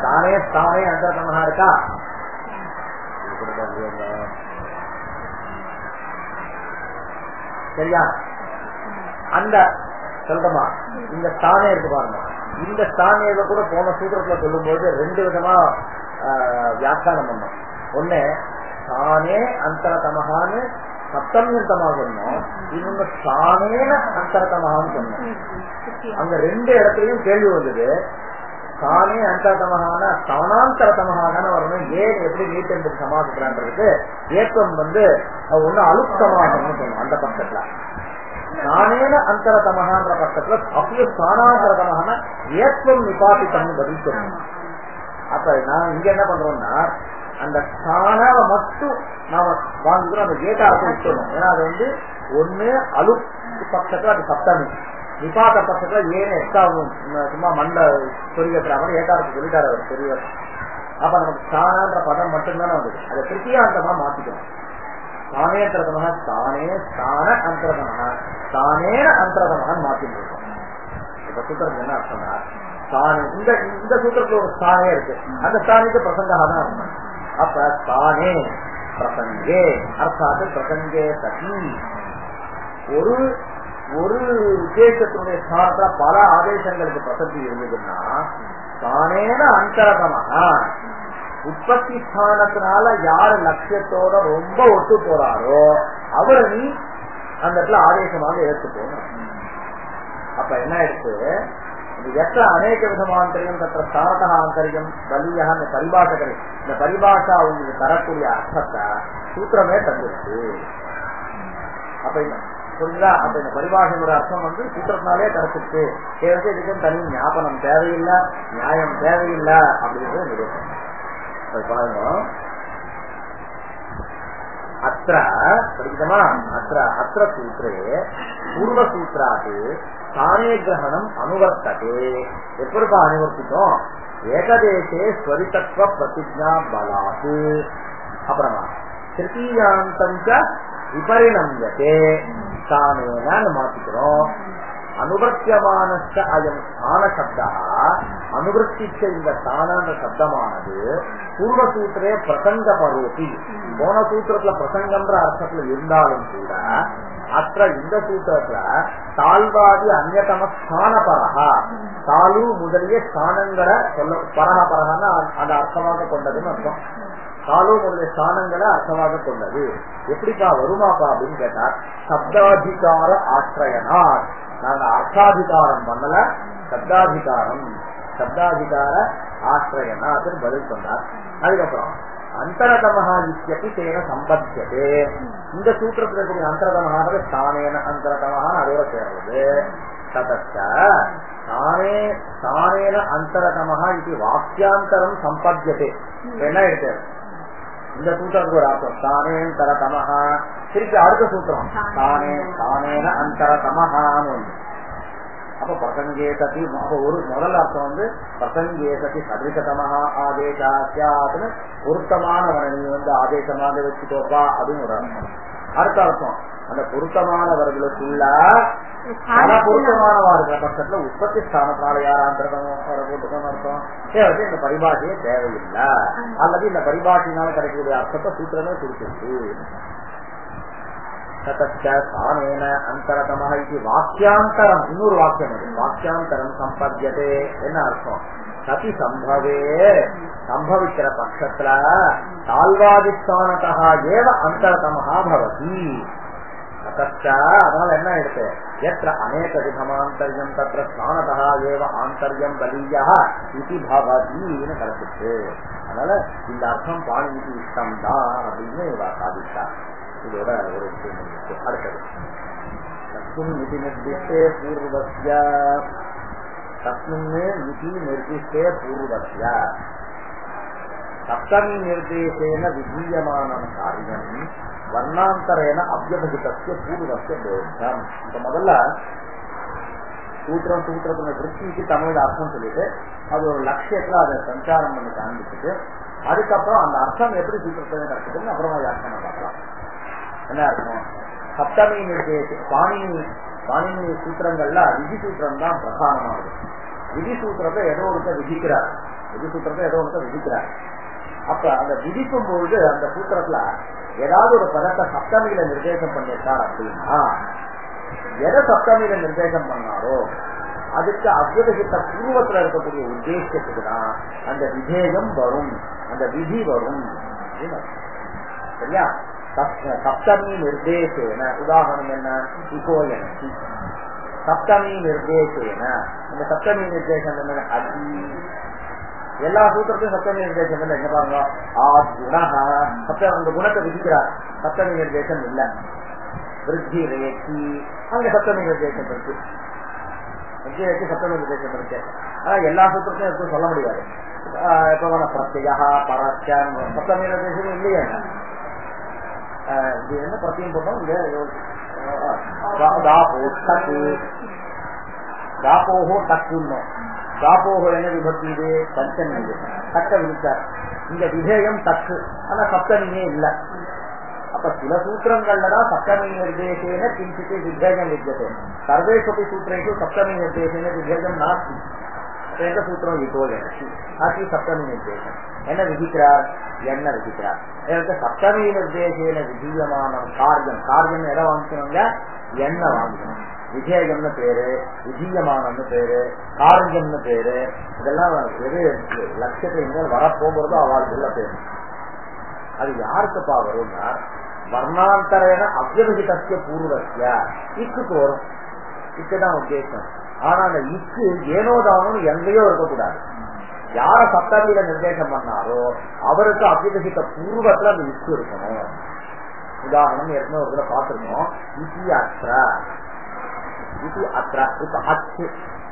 தானே தானே அந்தரதமாக இருக்கா? சரியா? அந்த சொல்றமா இந்த ஸ்தானே இருக்கு பாருங்க. இந்த ஸ்தானியத்தை கூட போன சூத்திரத்துல சொல்லும் போது ரெண்டு விதமா வியாக்கியானம் பண்ணோம். ஒண்ணு தானே அந்தரதமகான்னு சப்தமியந்தமாக சொன்னோம், இன்னொன்னு தானேன அந்தரதமகான்னு சொன்னோம். அங்க ரெண்டு இடத்துலயும் கேள்வி வந்தது. தானே அந்தரதமகான தானாந்தரதமகான வரணும். ஏன் எப்படி நீட்டு சமாளிக்கிறான்றதுக்கு ஏற்றம் ஒண்ணு அலுப்தமாகணும்னு சொன்னோம். அந்த பக்கத்துல தானேன அந்தரதமகான்ற பக்கத்துல அப்படியே தானாந்தரதமகான ஏற்றம் நிபாதித்தம்னு பதில் சொல்லணும். அப்ப நான் இங்க என்ன பண்றோம்னா அந்த தானாவை மட்டும் நாம வாங்கிக்கிறோம், அந்த ஏகாரத்தை விட்டுறோம். ஏன்னா அது ஒண்ணு அலு பட்சத்துல அது சப்தமி, நிபாத பட்சத்துல ஏன்னு எக்ஸாவும் சும்மா மண்ட சொரிகட்டுறாங்க ஏகாரத்தை சொல்லிட்டாரு அவர் பெரியவர். அப்ப நமக்கு தானான்ற பதம் மட்டும்தானே வந்தது. அதை திருப்தியாந்தமா மாத்திக்கணும். தானேந்திரதமாக தானே தான அந்தரதமாக தானேன அந்தரதமாக மாத்திட்டு இருக்கோம். இப்ப சூத்திரத்துக்கு என்ன அர்த்தம்னா தானே இந்த சூத்திரத்துல ஒரு ஸ்தானே இருக்கு, அந்த ஸ்தானிக்கு பிரசங்காக தான் இருக்கும். அப்ப தானே பிரசங்கே அர்த்தாத் பிரசங்கே சதி ஒரு ஒரு உத்தேசத்தினுடைய ஸ்தானத்துல பல ஆதேசங்களுக்கு பிரசக்தி இருந்ததுன்னா தானேன அந்தரதமாக உற்பத்தி ஸ்தானத்தினால யாரு லட்சியத்தோட ரொம்ப ஒத்து போறாரோ அவரை நீ அந்த இடத்துல ஆதேசமாக ஏற்றுக்கணும். அப்ப என்ன எடுத்து எத்த அநேக விதமாந்தரியம் தற்ற ஸ்தானத ஆந்தரியம் பலியா இந்த பரிபாஷகரை இந்த பரிபாஷா உங்களுக்கு தரக்கூடிய அர்த்தத்தை சூத்திரமே தந்துருக்கு. அப்ப புரியுதா? அப்ப இந்த பரிபாஷையோட அர்த்தம் சூத்திரத்தினாலே கிடைச்சிருக்கு. இதுக்கும் தனி ஞாபகம் தேவையில்லை, நியாயம் தேவையில்லை அப்படின்றது நிரூபணம். பாருங்க அத்திர படிக்கமா அத்திர அத்திர சூத்திரே பூர்வசூத்திராது தானே கிரகணம் அனுவர்த்ததே. எப்படிப்பா அனுவர்த்திக்கும்? ஏகதேசே ஸ்வரிதத்துவ பிரதிஜா பலாது. அப்புறமா திருத்தீயாந்தஞ்ச விபரிணம்யதே தானேன மாத்திக்கிறோம். அனுவர்த்தியமானஸ்த அயம் ஸ்தான சப்தா அனுவர்த்திச்ச இந்த ஸ்தான சப்தமானது பூர்வசூத்திரே பிரசங்க பரோதி. போன சூத்திரத்துல பிரசங்கம்ன்ற அர்த்தத்துல இருந்தாலும் கூட அத்த இந்த சூத்திரத்துல தாழ்வாதி அந்நதம ஸ்தான பரஹா தாலு முதலிய ஸ்தானங்களை சொல்ல பரஹ பரஹான்னு அந்த அர்த்தமாக கொண்டதுன்னு அர்த்தம். தாலு முதலிய ஸ்தானங்களை அர்த்தமாக கொண்டது. எப்படிப்பா வருமாப்பா அப்படின்னு கேட்டா சப்தாதிகார ஆசிரியனா நாங்க அர்த்தாதிகாரம் பண்ணல, சப்தாதிகாரம் சப்தாதிகார ஆசிரியனான்னு பதில் சொன்னார். அதுக்கப்புறம் அந்தரதமஹா நித்தியப்பி தேன சம்பத்தியதே. இந்த சூத்திரத்தில் இருக்கக்கூடிய அந்தரதமஹானது தானேன அந்தரதமஹான்னு அதோட சேர்றது. ததச்ச தானே தானேன அந்தரதமஹா இது வாக்கியாந்தரம் சம்பத்தியதே. என்ன எடுத்து இந்த சூத்திரத்துக்கு ஒரு அர்த்தம் தானேந்தரதமஹா. திருப்பி அடுத்த சூத்திரம் தானே தானேன அந்தரதமஹான்னு ஒன்று. அப்ப பிரசங்கே சதி ஒரு முதல் அர்த்தம் பிரசங்கே சதி சதிருஷதமஹா ஆதேசாத்னு பொருத்தமானவனை நீ ஆதேசமாக வச்சுக்கோப்பா அப்படின்னு ஒரு அர்த்தம். அடுத்த அர்த்தம் அந்த பொருத்தமானவர்களுக்குள்ள பல பொருத்தமானவா இருக்கிற பட்சத்துல உற்பத்தி ஸ்தானத்தால யாராந்திரதம் போட்டுக்கோன்னு அர்த்தம். இந்த பரிபாஷையே தேவையில்லை, அல்லது இந்த பரிபாஷையினால கிடைக்கக்கூடிய அர்த்தத்தை சூத்திரமே குறிச்சிருக்கு. அந்தரதமஹ இது வாக்கியாந்தரம். இன்னொரு வாக்கியம் அது வாக்கியாந்தரம் சம்பத்தியதே. என்ன அர்த்தம்? சதி சம்பவே சம்பவிக்கிற பட்சத்துல தாழ்வாதிஸ்தானதா ஏவ அந்தரதமஹா பவதி. அதனால என்ன எடுத்து எத்திர அநேக விதமாந்தரியம் தத்திர ஸ்தானதா ஏவ ஆந்தரியம் பலியா இது பவதின்னு கிடைச்சிட்டு. அதனால இந்த அர்த்தம் பாணிக்கு இஷ்டம் தான் அப்படின்னு சாதித்தா. இதோட ஒரு விஷயம் அடுத்தது தஸ்மின் நிதி நிர்திஷ்டே பூர்வஸ்ய தஸ்மின் நிதி நிர்திஷ்டே பூர்வஸ்ய சப்தமி நிர்தேசேன விதீயமானம் காரியம் வர்ணாந்தரேன அவ்யபகிதஸ்ய பூர்வஸ்ய தோஷம். இப்ப முதல்ல சூத்திரத்துல திருப்திக்கு தமிழ் அர்த்தம் சொல்லிட்டு அது ஒரு லட்சியத்துல அதை சஞ்சாரம் பண்ணி காண்பிச்சுட்டு அதுக்கப்புறம் அந்த அர்த்தம் எப்படி சூத்திரத்தை கிடைச்சதுன்னு அப்புறமா வியாக்கியானம் பார்க்கலாம். என்ன அர்த்தம்? சப்தமி நிர்தேச பாணினி சூத்திரங்கள்ல விதி சூத்திரம் தான் பிரதானமானது. விதி சூத்திரத்தை ஏதோ ஒருத்த விதிக்கிறார். அப்ப அந்த விதிக்கும் பொழுது அந்த சூத்திரத்துல ஏதாவது ஒரு பதத்தை சப்தமியில நிர்தேசம் பண்ணிருக்கார் அப்படின்னா எதை சப்தமியில நிர்தேசம் பண்ணாரோ அதுக்கு அவ்யவகித பூர்வத்துல இருக்கக்கூடிய உத்தேசத்துக்கு தான் அந்த விதேயம் வரும், அந்த விதி வரும். சரியா? சப்தமி நிர்தேசேன உதாரணம் என்ன? இகோயனி சப்தமி நிர்தேசேன. அந்த சப்தமி நிர்தேசம் என்ன? அதி. எல்லா சூத்திரத்தையும் சப்தமி நிர்தேசம் இல்லை. என்ன பாருங்க, அந்த குணத்தை விதிக்கிறார். சப்தமி நிர்தேசம் இல்ல. விருத்தி ரேக்கி அங்க சப்தமி நிர்தேசம் இருக்கு. சப்தமி நிர்தேசம் இருக்கு. ஆனா எல்லா சூத்திரத்தையும் எடுத்து சொல்ல முடியாது. இப்ப பிரத்யா பரஸ்யம் சப்தமி நிர்தேசம் இல்லையா? இது என்ன பிரத்தியம் போட்டோம்? தாப்போஹோ டக்குன்னு தாப்போஹோ என்ன விபத்து? இது பஞ்சமி தக்க விதித்தார். இந்த விஜயம் தக்கு. ஆனா சப்தமியே இல்லை. அப்ப சில சூத்திரங்கள்லதான் சப்தமி நிர்தேசேன கிஞ்சித்து விஜயம் வித்தியதே. சர்வேஷு சூத்திரேஷு சப்தமி நிர்தேசேன விஜயம் நாஸ்தி. எந்த சூத்திரம் விதோயனி நாஸ்தி சப்தமி நிர்தேசம். என்ன விதிக்கிறார்? என்ன விதிக்கிறார்? சப்தமி நிர்தேசேன விதீயமான காரியம் எதை வாங்கிக்கணுங்க? என்ன வாங்கிக்கணும். விஜயம்னு பேரு, விஜீயமானன்னு பேரு, காரியம்னு பேரு. இதெல்லாம் எது லட்சத்தை வரப்போகிறதோ அவளுக்குள்ள பேரு. அது யாருக்குப்பா வரும்னா வர்ணாந்தரேன அவ்யவகிதஸ்ய பூர்வஸ்ய இக்குக்கு வரும். இக்குதான் உத்தேசம். ஆனா அந்த இக்கு ஏனோதானும் எங்கேயோ இருக்கக்கூடாது. யார சப்தமியில நிர்தேசம் பண்ணாரோ அவருக்கு அவ்யவகித பூர்வத்துல அந்த இக்கு இருக்கணும். உதாரணம் ஏற்கனவே ஒரு தடவை பார்த்திருக்கோம். இதி அத்ரா இப்ப அச்சு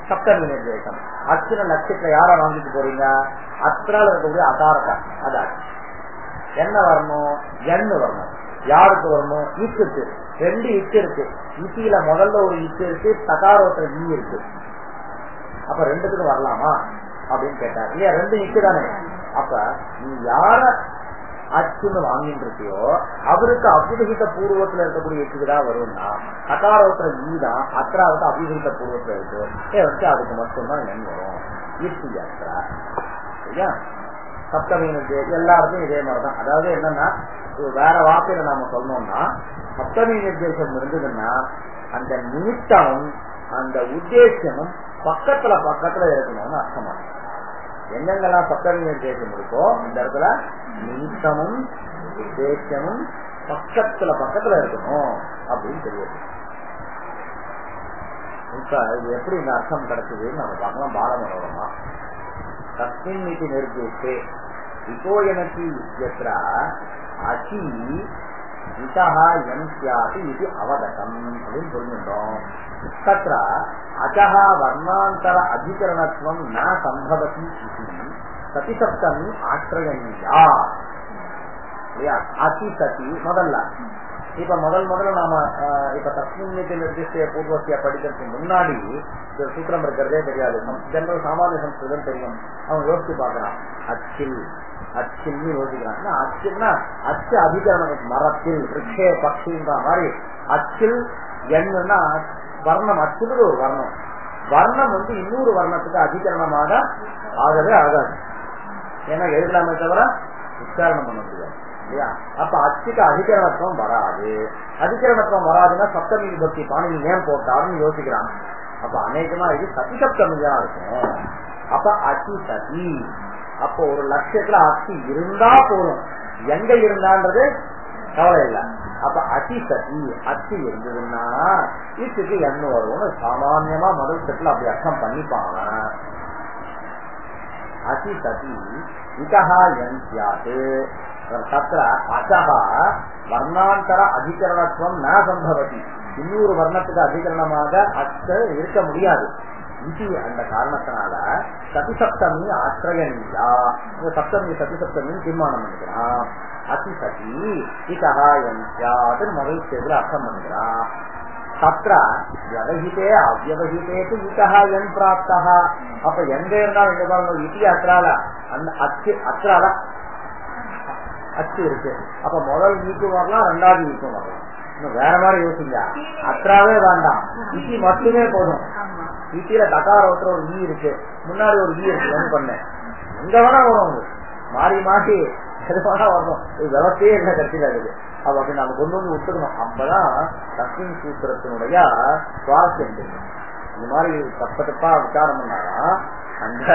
சப்தமி நிர்தேசம். அச்சுன லட்சத்துல யார வாங்கிட்டு போறீங்க? அத்ரால இருக்கக்கூடிய அகாரத்தை அது அச்சு. என்ன வரணும்? எண்ணு வரணும். யாருக்கு வரணும்? இக்கு. ரெண்டு இக்கு இருக்கு. இத்தியில முதல்ல ஒரு இக்கு இருக்கு, தகாரோத்துல ஈ இருக்கு. அப்ப ரெண்டுத்துக்கும் வரலாமா அப்படின்னு கேட்டார் இல்லையா? ரெண்டு இக்கு தானே. அப்ப நீ யார அச்சுன்னு வாங்கிட்டு இருக்கியோ அவருக்கு அபிவிகித பூர்வத்துல இருக்கக்கூடிய இக்குதான் வரும்னா தகாரோத்துல ஈ தான், அத்ராவுக்கு அபிவிகித பூர்வத்துல இருக்கு. அதுக்கு மட்டும்தான் எண் வரும். இத்தி அத்ரா. சரியா? சப்தமி நிர்தேசம் எல்லாருக்கும் இதே மாதிரிதான். அதாவது என்னன்னா வேற வார்த்தையில நாம சொன்னோம்னா சப்தமி நிர்தேசம் இருந்ததுன்னா அந்த நிமித்தமும் அந்த உத்தேசமும் பக்கத்துல இருக்கணும்னு அர்த்தமா. எங்கெங்கெல்லாம் சப்தமி நிர்தேசம் இருக்கோ இந்த இடத்துல நிமித்தமும் உத்தேசமும் பக்கத்துல இருக்கணும் அப்படின்னு தெரியுது. இப்ப இது எப்படி இந்த அர்த்தம் கிடைச்சதுன்னு நம்ம பார்க்கலாம். பாலமனோரமா தஸ்மின் இதி நிர்தேசே விகோயனதி இத்யத்ரா அசி இதஹ யம் ஸ்யாதி இது அவகதம் அப்படின்னு சொல்லிட்டோம். தத்ர அஜஹ வர்ணாந்தர அதிகரணத்துவம் ந சம்பவதி இதி சதிசப்தமி ஆශ්‍රயணியா. அதி சதி முதல்ல இப்ப முதல்ல நாம இப்ப தஸ்மின் நிர்திஷ்ட பூர்வசிய படிக்கிறதுக்கு முன்னாடி சூத்திரம் இருக்கிறதே தெரியாது. ஜெனரல் சாமானிய சம்ஸ்கிருதம் தெரியும். அவன் யோசிச்சு பாக்குறான். அச்சில்னு யோசிக்கிறான். அச்சுன்னா அச்சு அதிகரணம். மரத்தில் ரிக்ஷே பக்ஷின்ற மாதிரி அச்சில் என்னன்னா வர்ணம். அச்சுக்கு ஒரு வர்ணம். வர்ணம் இன்னொரு வர்ணத்துக்கு அதிகரணமாக ஆகவே ஆகாது. ஏன்னா எழுதலாமே தவிர உச்சாரணம் பண்ண முடியாது இல்லையா? அப்ப அச்சுக்கு அதிகரணத்துவம் வராது. அதிகரணத்துவம் வராதுன்னா சப்தமி விபக்தி பாணினி ஏன் போட்டாருன்னு யோசிக்கிறான். அப்ப அநேகமா இது சதி சப்தமியா இருக்கும். அப்ப அச்சு சதி. அப்போ ஒரு லட்சியத்துல அச்சு இருந்தா போதும். எங்க இருந்தான்றது கவலை இல்லை. அப்ப அதி சதி அச்சு இருந்ததுன்னா இதுக்கு என்ன வரும்னு சாமான்யமா முதல் செட்ல அப்படி அர்த்தம் பண்ணிப்பாங்க. அதி சதி இதஹா யம் ஸ்யாத் தத்ர அசஹ வர்ணாந்தர அதிகரணத்துவம் ந சம்பவதி. இன்னொரு வர்ணத்துக்கு அதிகரணமாக அச்சு இருக்க முடியாது. இது அந்த காரணத்தினால சதிசப்தமி ஆசிரயனியா சப்தமி சதிசப்தமின்னு தீர்மானம் பண்ணிக்கிறான். அதிசதி இகஹாயன்யாதுன்னு முதல் ஸ்டேஜ்ல அர்த்தம் பண்ணிக்கிறான். தத்ர வியவஹிதே அவ்யவஹிதேக்கு இகஹாயன் பிராப்தா. அப்ப எங்க இருந்தாலும் எங்க பாருங்க இட்டி அத்ரால அந்த அத்ரால அச்சு இருக்கு. அப்ப முதல் ஈக்கும் வரலாம், ரெண்டாவது ஈக்கும் வரலாம். இன்னும் வேற மாதிரி யோசிங்க. அத்ராவே வேண்டாம், இட்டி மட்டுமே போதும். இட்டியில தகார ஒருத்தர் ஒரு ஈ இருக்கு, முன்னாடி ஒரு ஈ இருக்கு, என்ன பண்ண எங்க வேணா வரும், மாறி மாறி எது வேணா வரணும். இது விவசாயே இல்லை கட்சியில இருக்கு. அப்ப அப்படி நம்ம கொண்டு வந்து விட்டுக்கணும். அப்பதான் தஸ்மின் சூத்திரத்தினுடைய சுவாரஸ்யம் தெரியும். இந்த மாதிரி தப்ப தப்பா விசாரம் பண்ணாரா அந்த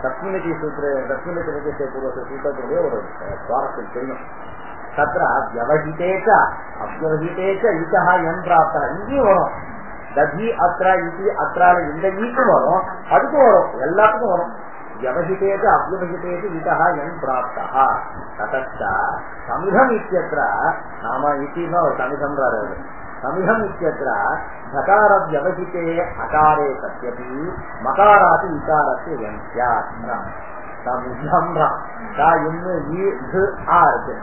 தஸ்மினி சூத்திர பூர்வ சூத்திரத்தினுடைய ஒரு சுவாரஸ்யம் தெரியும். தத்ர வியவஹிதேச்ச அவ்யவஹிதேச்ச இகஹா என் பிராப்தா. இங்கேயும் வரும் ததி அத்ரா இதி அத்ரால இந்த ஈக்கும் வரும், அதுக்கும் வரும், எல்லாத்துக்கும் வரும். வியவஹிதேச்ச அவ்யவஹிதேச்ச இகஹா என் பிராப்தா. ததச்ச சமிதம் இத்யத்ர நாம இத்தினா ஒரு சமிதம்ன்றாரு. சமிதம் இத்யத்ர தகார வியவஹிதே அகாரே சத்யபி மகாராதி இகாரத்து என் ஸ்யாத். சமிதம்ன்றா இருக்கு.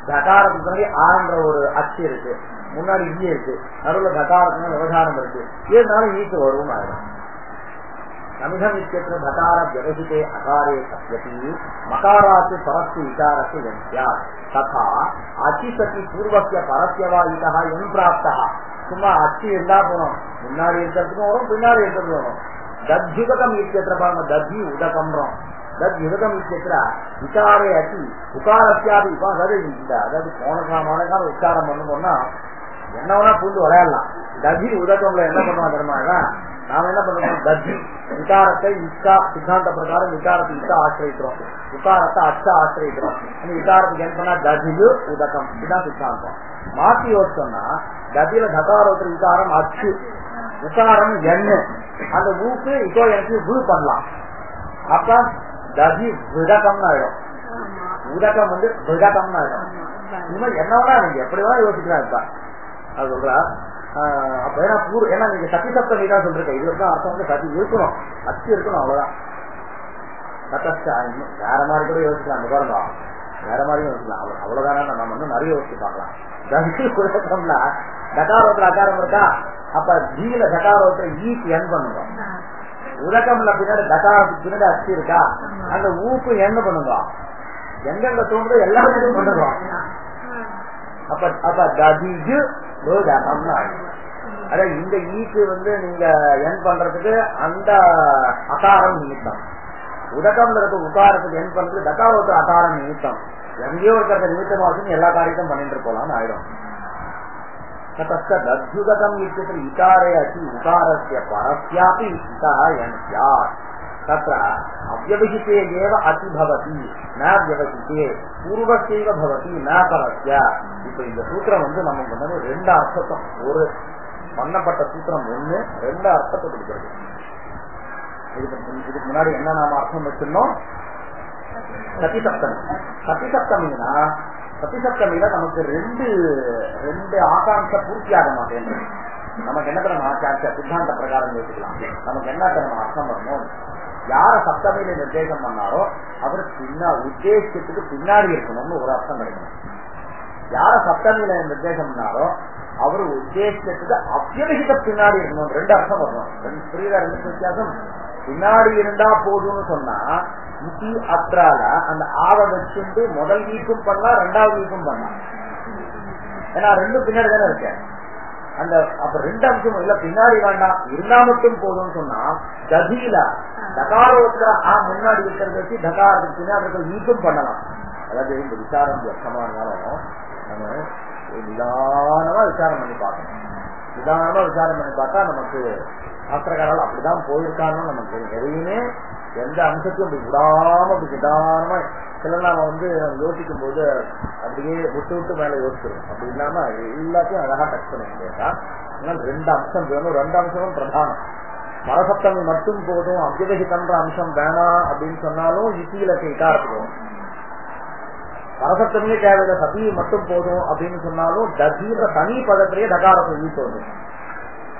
தகாரத்துக்கு முன்னாடி ஆன்ற ஒரு அச்சு இருக்கு, முன்னாடி ஈ இருக்கு, நடுவில் தகாரத்துக்கு விவகாரம் இருக்கு. இருந்தாலும் ஈக்கு வரும் ஆயிடும். சமிதம் இத்தியற்ற தகார வியவஹிதே அகாரே சத்யபி மகாராத்து பரஸ்து இகாரத்து என் ஸ்யாத். ததா அச்சிசதி பூர்வஸ்ய பரஸ்யவா இகஹா என் பிராப்தா. சும்மா அச்சு இருந்தா போனோம், முன்னாடி இருக்கிறதுக்கும் வரும், பின்னாடி இருக்கிறதுக்கும் வரும். தத்யுதகம் இத்தியற்ற பாருங்க, தத்தி உதகம்ன்றோம். தத்யுதகம் இத்தியற்ற விசாரே அச்சி உகாரத்தியாதி அதாவது போனக்கான உச்சாரம் பண்ணோம்னா என்ன வேணா பூந்து விளையாடலாம். ததி உதகம்ல என்ன பண்ணுவாங்க தெரியுமா, நாம என்ன பண்ணுவோம், தத்தி விகாரத்தை இக்கா சித்தாந்த பிரகாரம் விகாரத்தை இக்கா ஆசிரியக்கிறோம், விகாரத்தை அச்சா ஆசிரியக்கிறோம். அந்த விகாரத்துக்கு என்ன பண்ணா ததியு உதகம், இதுதான் சித்தாந்தம். மாத்தி யோசிச்சோம்னா ததியில தகாரோத்திர விகாரம் அச்சு, விகாரம் எண்ணு, அந்த ஊக்கு இப்போ எனக்கு பூ பண்ணலாம். அப்ப ததி விடகம்னு ஆயிடும், உதகம் வந்து விடகம்னு ஆயிடும். இந்த மாதிரி என்ன வேணா நீங்க எப்படி வேணா யோசிக்கலாம். அது சொல்றா அப்ப ஏன்னா ஏன்னா நீங்க சத்தி சப்தமி தான் சொல்றீங்க, இது வரைக்கும் அர்த்தம் வந்து சதி இருக்கணும், அச்சு இருக்கணும், அவ்வளவுதான். சத்தா வேற மாதிரி கூட யோசிக்கலாம், பாருங்க வேற மாதிரியும் யோசிக்கலாம், அவ்வளவுதானே. நம்ம வந்து நிறைய யோசிச்சு பார்க்கலாம். ததி உதகம்னா தகாரோத்திர அகாரம் இருக்கா, அப்ப ஜீல தகாரோத்திர ஈக்கு என் பண்ணுங்க. உதகம்ல பின்னாடி தகாரத்துக்கு பின்னாடி அச்சு இருக்கா, அந்த ஊக்கு என்ன பண்ணுங்க, எங்கெங்க தோன்று எல்லாத்தையும் பண்ணுவோம். அப்ப ததிஜு அதான் இந்த ஈக்கு வந்து நீங்க என் பண்றதுக்கு அந்த அகாரம் நிமித்தம், உதகம்ல இருக்க உகாரத்துக்கு என் பண்றதுக்கு தகாரோத்திர அகாரம் நிமித்தம். எங்கேயோ இருக்கிற நிமித்தமாவது எல்லா காரியத்தையும் பண்ணிட்டு போலாம்னு ஆயிடும். தத்யுதகம் இத்தியற்ற இகாரே அச்சி உகாரஸ்ய பரஸ்யாபி இகஹ என் ஸ்யாத். தத்ர அவ்யவஹிதே ஏவ அச்சி பவதி ந வியவஹிதே பூர்வஸ்யைவ பவதி ந பரஸ்ய. இப்ப இந்த சூத்திரம் வந்து நமக்கு வந்து ரெண்டு அர்த்தம், ஒரு பண்ணப்பட்ட சூத்திரம் ஒண்ணு, ரெண்டு அர்த்தத்தை கொடுக்கிறது. இதுக்கு முன்னாடி என்ன நாம அர்த்தம் வச்சிருந்தோம், சதிசப்தமி. சதிசப்தமின்னா சதிசப்தமியில நமக்கு ரெண்டு ஆகாங்க பூர்த்தி ஆக மாட்டேன். நமக்கு என்ன தரணும் ஆகாங்க சித்தாந்த பிரகாரம் யோசிக்கலாம். நமக்கு என்ன தரணும் அர்த்தம் வரணும், யார சப்தமியில நிர்தேசம் பண்ணாரோ அவர் உத்தேசத்துக்கு பின்னாடி இருக்கணும்னு ஒரு அர்த்தம் கிடைக்கணும். யார சப்தமியில நிர்தேசம் பண்ணாரோ அவர் உத்தேசத்துக்கு அவ்யவஹித பின்னாடி இருக்கணும், ரெண்டு அர்த்தம் வரணும். புரியுதா ரெண்டு வித்தியாசம்? பின்னாடி இருந்தா போதும்னு சொன்னா இத்தி அத்ரால அந்த ஆவ வச்சுட்டு முதல் வீக்கும் பண்ணலாம், ரெண்டாவது வீக்கும் பண்ணலாம். ஏன்னா ரெண்டும் பின்னாடி தானே இருக்க. அந்த அப்ப ரெண்டு அம்சம் இல்ல பின்னாடி வேண்டாம் இருந்தா மட்டும் போதும்னு சொன்னா ததியில தகாரோத்திர முன்னாடி இருக்கிறத வச்சு தகாரத்துக்கு பின்னாடி வீக்கும் பண்ணலாம். அதாவது இந்த விசாரம் வியர்த்தமா இருந்தாலும் நம்ம நிதானமா விசாரம் பண்ணி பார்க்கணும். நிதானமா விசாரம் பண்ணி பார்த்தா நமக்கு சாஸ்திரக்காரால் அப்படிதான் போயிருக்கான்னு நமக்கு எதையுமே எந்த அம்சத்தையும் அப்படி விடாம அப்படி நிதானமா சில நாம வந்து யோசிக்கும் போது அப்படியே விட்டு விட்டு மேல யோசிச்சிடும். அப்படி இல்லாம எல்லாத்தையும் அழகா டச் பண்ண முடியாதா. ரெண்டு அம்சம் வேணும், ரெண்டு அம்சமும் பிரதானம். பரசப்தமி மட்டும் போதும், அவ்யவஹிதன்ற அம்சம் வேணாம் அப்படின்னு சொன்னாலும் இசியில இகாரத்துக்கும், பரசப்தமியே தேவையில்லை சதி மட்டும் போதும் அப்படின்னு சொன்னாலும் தீவிர தனி பதத்திலேயே தகாரத்தை ஈட்டு வரும்.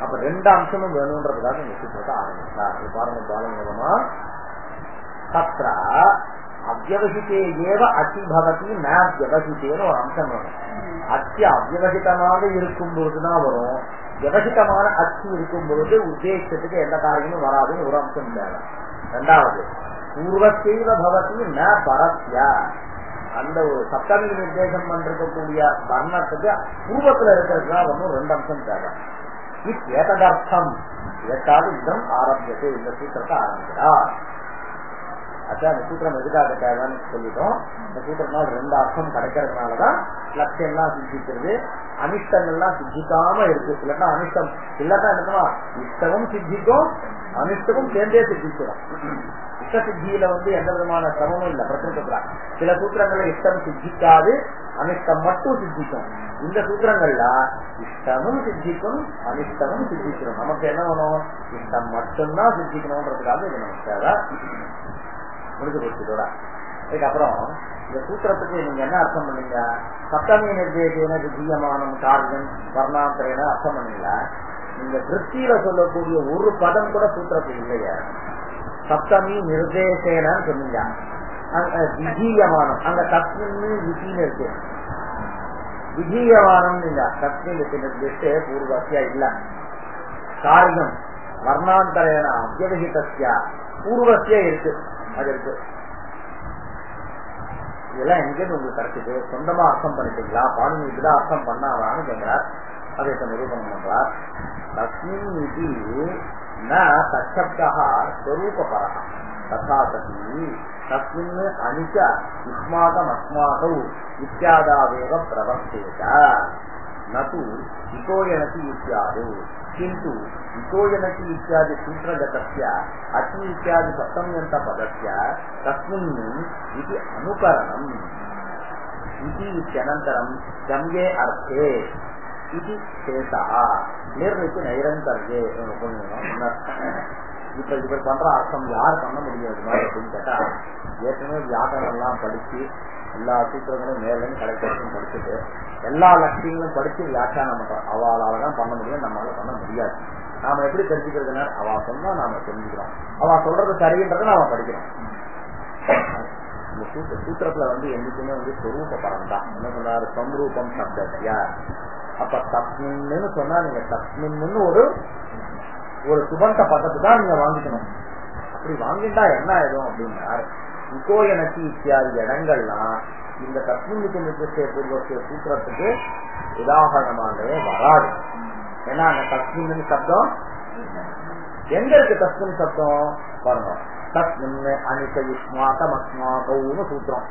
அப்ப ரெண்டு அம்சமும் வேணும்ன்றதுக்காக இந்த சூத்திரத்தை ஆரம்பிச்சார். பாருங்க பாலங்கமா தத்ர அவ்யவசித்தே ஏவ அத்தி பவதி ந வியவசித்தேன்னு ஒரு அம்சம் வரும். அத்தி அவ்யவசிதமாக இருக்கும் பொழுதுதான் வரும். விவசிதமான அத்தி இருக்கும் பொழுது உத்தேசத்துக்கு எந்த காரியமும் வராதுன்னு ஒரு அம்சம் தேவை. ரெண்டாவது பூர்வசைவ பவதி ந பரஸ்ய, அந்த ஒரு சப்தமி நிர்தேசம் பண்றக்கூடிய வர்ணத்துக்கு பூர்வத்துல இருக்கிறதுனா ஒன்னும் ரெண்டு அம்சம் தேவை. ஏததர்த்தம் ஏதாவது இதம் ஆரம்பிச்சது, இந்த சூத்திரத்தை ஆரம்பிக்கிறார். அச்சா இந்த சூத்திரம் எதுக்காக தேவைன்னு சொல்லிட்டோம். இந்த சூத்திரத்தினால ரெண்டு அர்த்தம் கிடைக்கிறதுனாலதான் லட்சியம் எல்லாம் சித்திக்கிறது, அனிஷ்டங்கள்லாம் சித்திக்காம இருக்கு. இல்லன்னா அனிஷ்டம் இல்லன்னா என்னன்னா இஷ்டமும் சித்திக்கும் அனிஷ்டமும் சேர்ந்தே சித்திச்சிடும். இஷ்ட சித்தியில எந்த விதமான சிரமமும் இல்லை. பிரச்சனை சில சூத்திரங்கள்ல இஷ்டம் சித்திக்காது, அனிஷ்டம் மட்டும் சித்திக்கும். இந்த சூத்திரங்கள்ல இஷ்டமும் சித்திக்கும் அனிஷ்டமும் சித்திக்கணும். நமக்கு என்ன வேணும்? இஷ்டம் மட்டும்தான் சித்திக்கணும்ன்றதுக்காக இது நமக்கு தேவை. முடிஞ்சு போச்சுதோட. அதுக்கப்புறம் இந்த சூத்திரத்துக்கு நீங்க என்ன அர்த்தம் பண்ணீங்க? சப்தமி நிர்தேசேன வித்தியமானம் காரியம் வர்ணாந்தரேன அர்த்தம் பண்ணீங்க. நீங்க திருப்தியில சொல்லக்கூடிய ஒரு பதம் கூட சூத்திரத்துக்கு இல்லையா? சப்தமி நிர்தேசேனு சொன்னீங்க. விஜீயமானம் அங்க தஸ்மின்னு விதின்னு இருக்கு. விஜீயமானம் நீங்க தஸ்மின் நிர்தேச பூர்வசியா இல்ல. காரியம் வர்ணாந்தரேன அவ்யவஹிதஸ்ய பூர்வசியா இருக்கு. அது இருக்கு. இதெல்லாம் எங்கேருந்து உங்களுக்கு கிடைச்சது? சொந்தமா அர்த்தம் பண்ணிட்டீங்களா? பாணினி இப்படிதான் அர்த்தம் பண்ணாரான்னு கேட்கிறார். அதை நிரூபணம் பண்றார். தஸ்மின் இது ந தச்சப்தா ஸ்வரூபபரஹ ததா சதி தஸ்மின் அனிச்ச யுஷ்மாகம் அஸ்மாகௌ இத்யாதாவேவ பிரவர்த்தேத நது இகோயனதி இத்யாது किंतु इकोयनति इत्यादि सूत्रगतस्य अति इत्यादि सप्तम्यन्त पदस्य तस्मिन् इति अनुकरणम् इति इत्यनन्तरं गम्ये अर्थे इति शेषः निर्मिति नैरन्तर्ये. இப்ப இவர் பண்ற அர்த்தம் யார் பண்ண முடியாது அப்படின்னு கேட்டா, ஏற்கனவே வியாக்கரணம் எல்லாம் படிச்சு எல்லா சூத்திரங்களும் மேலும் கடைசியும் படிச்சுட்டு எல்லா லட்சியங்களும் படிச்சு வியாக்கியானம் பண்றோம். அவளாலதான் பண்ண முடியும், நம்மளால பண்ண முடியாது. நாம எப்படி தெரிஞ்சுக்கிறதுனா அவ சொன்னா நாம தெரிஞ்சுக்கிறோம், அவ சொல்றது சரின்றதை நாம படிக்கிறோம். இந்த சூத்திரத்துல என்னைக்குமே ஸ்வரூப பரம் தான். என்ன சொன்னாரு? சம்ரூபம் சப்தத்தியா. அப்ப தஸ்மின்னு சொன்னா நீங்க தஸ்மின்னு ஒரு சுபந்த பதத்தை தான் நீங்க வாங்கிக்கணும். அப்படி வாங்கிட்டா என்ன ஆயிடும் அப்படின்னா, இகோயனத்தி இத்தியாதி இடங்கள்லாம் இந்த தஸ்மின்னுக்கு நிர்தேச பூர்வசிய சூத்திரத்துக்கு உதாரணமாகவே வராது. ஏன்னா அந்த தஸ்மின் சப்தம் எங்க இருக்கு? தஸ்மின் சப்தம் பாருங்க, தஸ்மின் அனித யுஷ்மாகம் அஸ்மாகௌன்னு சூத்திரம்.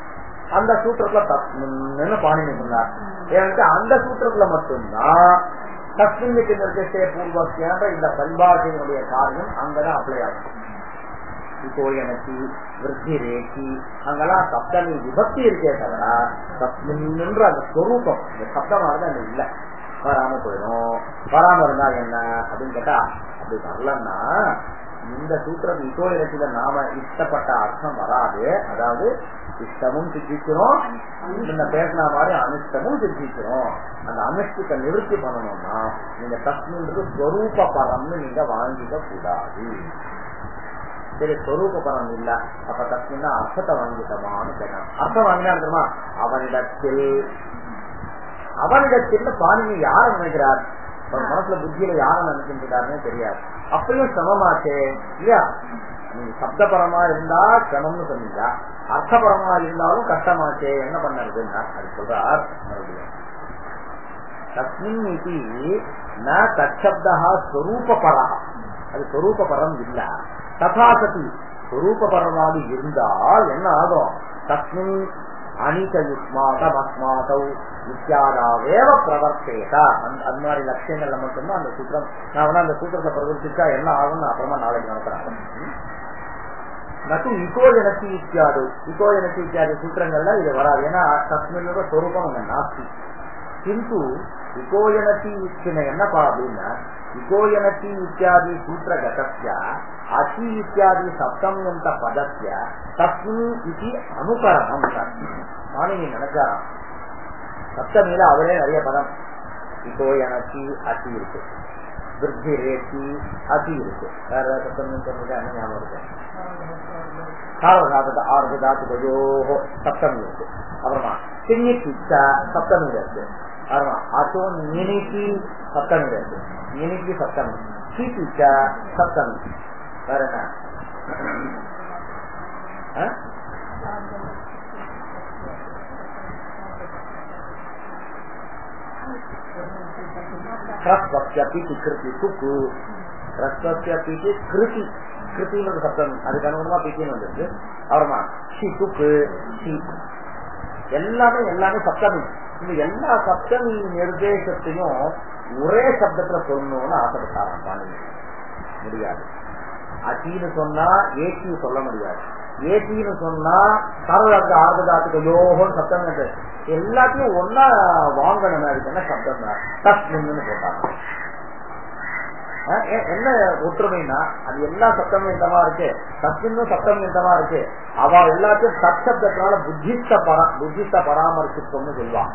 அந்த சூத்திரத்துல தஸ்மின்னு பாணினி சொன்னார். ஏன்னா அந்த சூத்திரத்துல மட்டும்தான் தஸ்மின்னுக்கு நிர்தேச பூர்வசியன்ற இந்த பரிபாஷையினுடைய காரியம் அங்கதான் அப்ளை ஆகும். இகோயனத்தி விருத்தி ரேக்கி அங்கெல்லாம் சப்தமி விபக்தி இருக்கே தவிர தஸ்மின்ற அந்த ஸ்வரூபம் இந்த சப்தமானது அங்க இல்ல. வராம போயிடும். வராம இருந்தா என்ன அப்படின்னு கேட்டா, அப்படி வரலன்னா இந்த சூத்திரம் இகோயனத்தில நாம இஷ்டப்பட்ட அர்த்தம் வராது. அதாவது இஷ்டமும் சித்திக்கிறோம், இந்த பேசின மாதிரி அனிஷ்டமும் சித்திக்கிறோம். அந்த அனிஷ்டத்தை நிவர்த்தி பண்ணணும்னா நீங்க தஸ்மின்றது ஸ்வரூப பரம்னு நீங்க வாங்கிக்க கூடாது. சரி, ஸ்வரூப பரம் இல்ல, அப்ப தஸ்மின்னா அர்த்தத்தை வாங்கிட்டோமான்னு கேட்டான். அர்த்தம் வாங்கினா தெரியுமா? அவனிடத்தில் பாணினி யார நினைக்கிறார்? மனசுல புத்தியில யார நினைக்கின்றாருன்னே தெரியாது. அப்பயும் சிரமமாச்சே இல்லையா? நீங்க சப்தபரமா இருந்தா சிரமம்னு சொன்னீங்க, அர்த்தபரமா இருந்தாலும் கஷ்டமாச்சே, என்ன பண்ணதுன்னா அது சொல்றார் மறுபடியும். தஸ்மின் இதி ந தச்சப்தா ஸ்வரூபபரஹ, அது ஸ்வரூபபரம் இல்ல. ததாசதி ஸ்வரூபபரமாக இருந்தால் என்ன ஆகும்? தஸ்மின் அனித யுஷ்மாகம் அஸ்மாகௌ இத்யாதாவேவ பிரவர்த்தேத. அந்த மாதிரி லட்சியங்கள்ல மட்டும்தான் அந்த சூத்திரம். நான் அந்த சூத்திரத்தை பிரவர்த்திச்சா என்ன ஆகும்னு அப்புறமா நாளைக்கு நடத்துறாங்க. நட்டு இகோயனத்தி இத்தியாதி, இகோயனத்தி இத்தியாதி சூத்திரங்கள்ல இது வராது. ஏன்னா தஸ்மின்னோட ஸ்வரூபம் அங்க நாஸ்தி. கிந்து இகோயனத்தி என்னப்பா அப்படின்னா, இகோயனத்தி இத்தியாதி சூத்திரகதஸ்ய அதி இத்தியாதி சப்தம்யந்த பதஸ்ய தஸ்மின் இதி அனுகரணம். மாணினி நினைச்சாராம், சப்தமில அவரே நிறைய பதம் இகோயனத்தி அதி இருக்கு, விருத்தி ரேத்தி அதி இருக்கு. வேற சப்தம் சொல்றது என்ன ஞாபகம் இருக்கு? சாரதாத்து ஆறு தாத்துக்கோ சப்தம் இருக்கு. அப்புறமா சின்னி பிச்சா சப்தம் இருக்கு. அப்புறமா அசோ நினைக்கி சப்தம் இருக்கு. நினைக்கி சப்தம் சி பிச்சா சப்தம். வேற என்ன? சப்தம் அதுக்கு அனுகுணமா பீச்சின்னு வந்துருக்கு. அப்புறமா ஷி துக்கு ஷி எல்லாமே சப்தமி. இந்த எல்லா சப்தமி நிர்தேசத்தையும் ஒரே சப்தத்துல சொல்லணும்னு ஆசைப்பட்டாராம் பாணினி. முடியாது. அச்சின்னு சொன்னா ஏசின்னு சொல்ல முடியாது. ஏசின்னு சொன்னா சர்வதாத்து ஆர்தாத்துக்கு யோகம்னு சப்தம் எல்லாத்தையும் ஒன்னா வாங்கணும். அதுக்கு என்ன சப்தம் தஸ்மின்னு போட்டாங்க. என்ன ஒற்றுமைனா அது எல்லா சப்தமும் எந்தமா இருக்கு, தஸ்மின்னும் சப்தம் எந்தமா இருக்கு. அவ எல்லாத்தையும் தற்சப்தத்தினால புத்திஸ்த பராமரிச்சுக்கோம்னு சொல்லுவான்.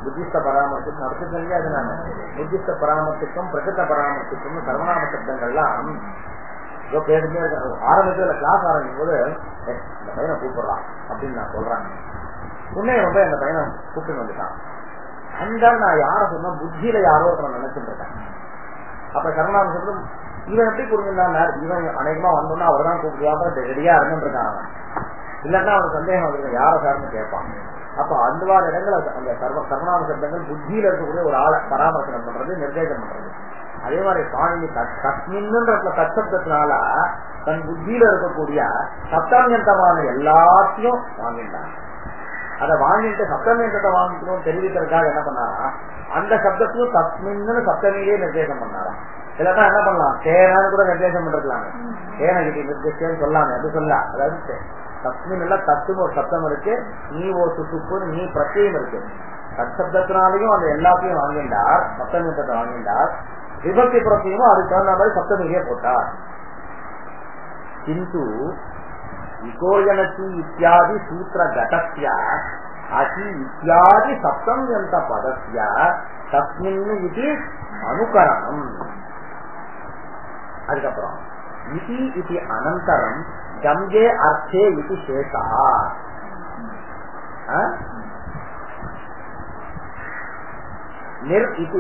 புத்திஸ்த பராமரிச்சுக்கும் நடத்து செஞ்சு அது நான் புத்திஸ்த பராமரிச்சுக்கும் பிரகிருத பராமரிச்சுக்கும் சர்வநாம சப்தங்கள்லாம் பேசிட்டே இருக்க. ஆரம்பிச்சதுல கிளாஸ் ஆரம்பிக்கும் போது இந்த பையனை கூப்பிடுறான் அப்படின்னு நான் சொல்றேன். உடனே ரொம்ப அந்த பையனை கூப்பிட்டு வந்துட்டான். அந்த நான் யார சொன்னா புத்தியில யாரோ ஒருத்தர் நினைச்சுட்டு இருக்கேன். அப்ப சர்வநாம சப்தம் இவன் எப்படி புரிஞ்சுட்டான்? இவன் அநேகமா வந்தோம்னா அவர் தான் கூப்பிடுவாங்க ரெடியா இருந்துருக்கான். அவன் இல்லன்னா அவனுக்கு சந்தேகம் வந்துருக்க யார சார்னு கேட்பான். அப்ப அந்த மாதிரி இடங்கள் அந்த சர்வநாம சப்தங்கள் புத்தியில இருக்கக்கூடிய ஒரு ஆளை பராமர்சனம் பண்றது, நிர்தேசம் பண்றது. அதே மாதிரி பாணினி தஸ்மின்ன்ற தற்சப்தத்தினால தன் புத்தியில இருக்கக்கூடிய சப்தாமியந்தமான எல்லாத்தையும் வாங்கிட்டான். அதை வாங்கிட்டு சப்தமியந்தத்தை வாங்கிக்கணும் தெரிவிக்கிறதுக்காக என்ன பண்ணாரா, அந்த சப்தத்தையும் தஸ்மின்னு சப்தமியே நிர்தேசம் பண்ணாராம். இல்லன்னா என்ன பண்ணலாம், சேனான்னு கூட நிர்தேசம் பண்ணிருக்கலாங்க. சேனகிட்டி நிர்தேசம் சொல்லாங்க. அது சொல்ல அதாவது தஸ்மின் எல்லாம் தத்துன்னு ஒரு சப்தம் இருக்கு, நீ ஒரு சுத்துப்புன்னு நீ பிரத்யம் இருக்கு. தற்சப்தத்தினாலையும் அந்த எல்லாத்தையும் வாங்கிட்டார், சப்தமியந்தத்தை வாங்கிட்டார். விபக்தி பிரத்தியமும் அதுக்கு தகுந்த மாதிரி சப்தமிகே போட்டார். கிந்து இகோஜனசி இத்தியாதி சூத்திர கட்டஸ்ய அசி இத்தியாதி சப்தம்யந்த பதஸ்ய தஸ்மின் இது அனுகரணம். அதுக்கப்புறம் இதி இது அனந்தரம் கம்யே அர்த்தே இது சேஷா. நிர் இது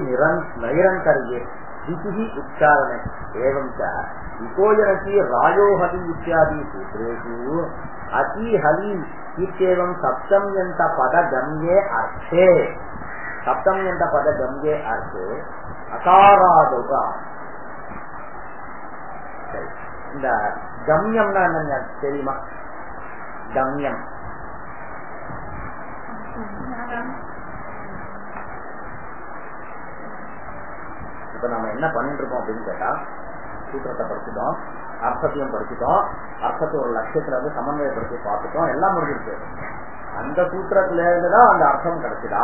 நிரந்தரியே திதி உச்சாரணே एवं च इकोजनसी रायोहलि इत्यादि सूत्रेषु अति हलि इत्येवं सप्तम्यन्त पदगम्ये अर्थे सप्तम्यन्त पदगम्ये अर्थे अकारादुग இந்த கம்யம்னா என்னங்க தெரியுமா? கம்யம் இப்ப நம்ம என்ன பண்ணிட்டு இருக்கோம் அப்படின்னு கேட்டா, சூத்திரத்தை படிச்சுட்டோம், அர்த்தத்தையும் படிச்சுட்டோம், அர்த்தத்தை ஒரு லட்சியத்துல வந்து சமன்வயப்படுத்தி பார்த்துட்டோம், எல்லாம் முடிஞ்சிருக்கு. அந்த சூத்திரத்துல இருந்துதான் அந்த அர்த்தம் கிடைச்சுதா,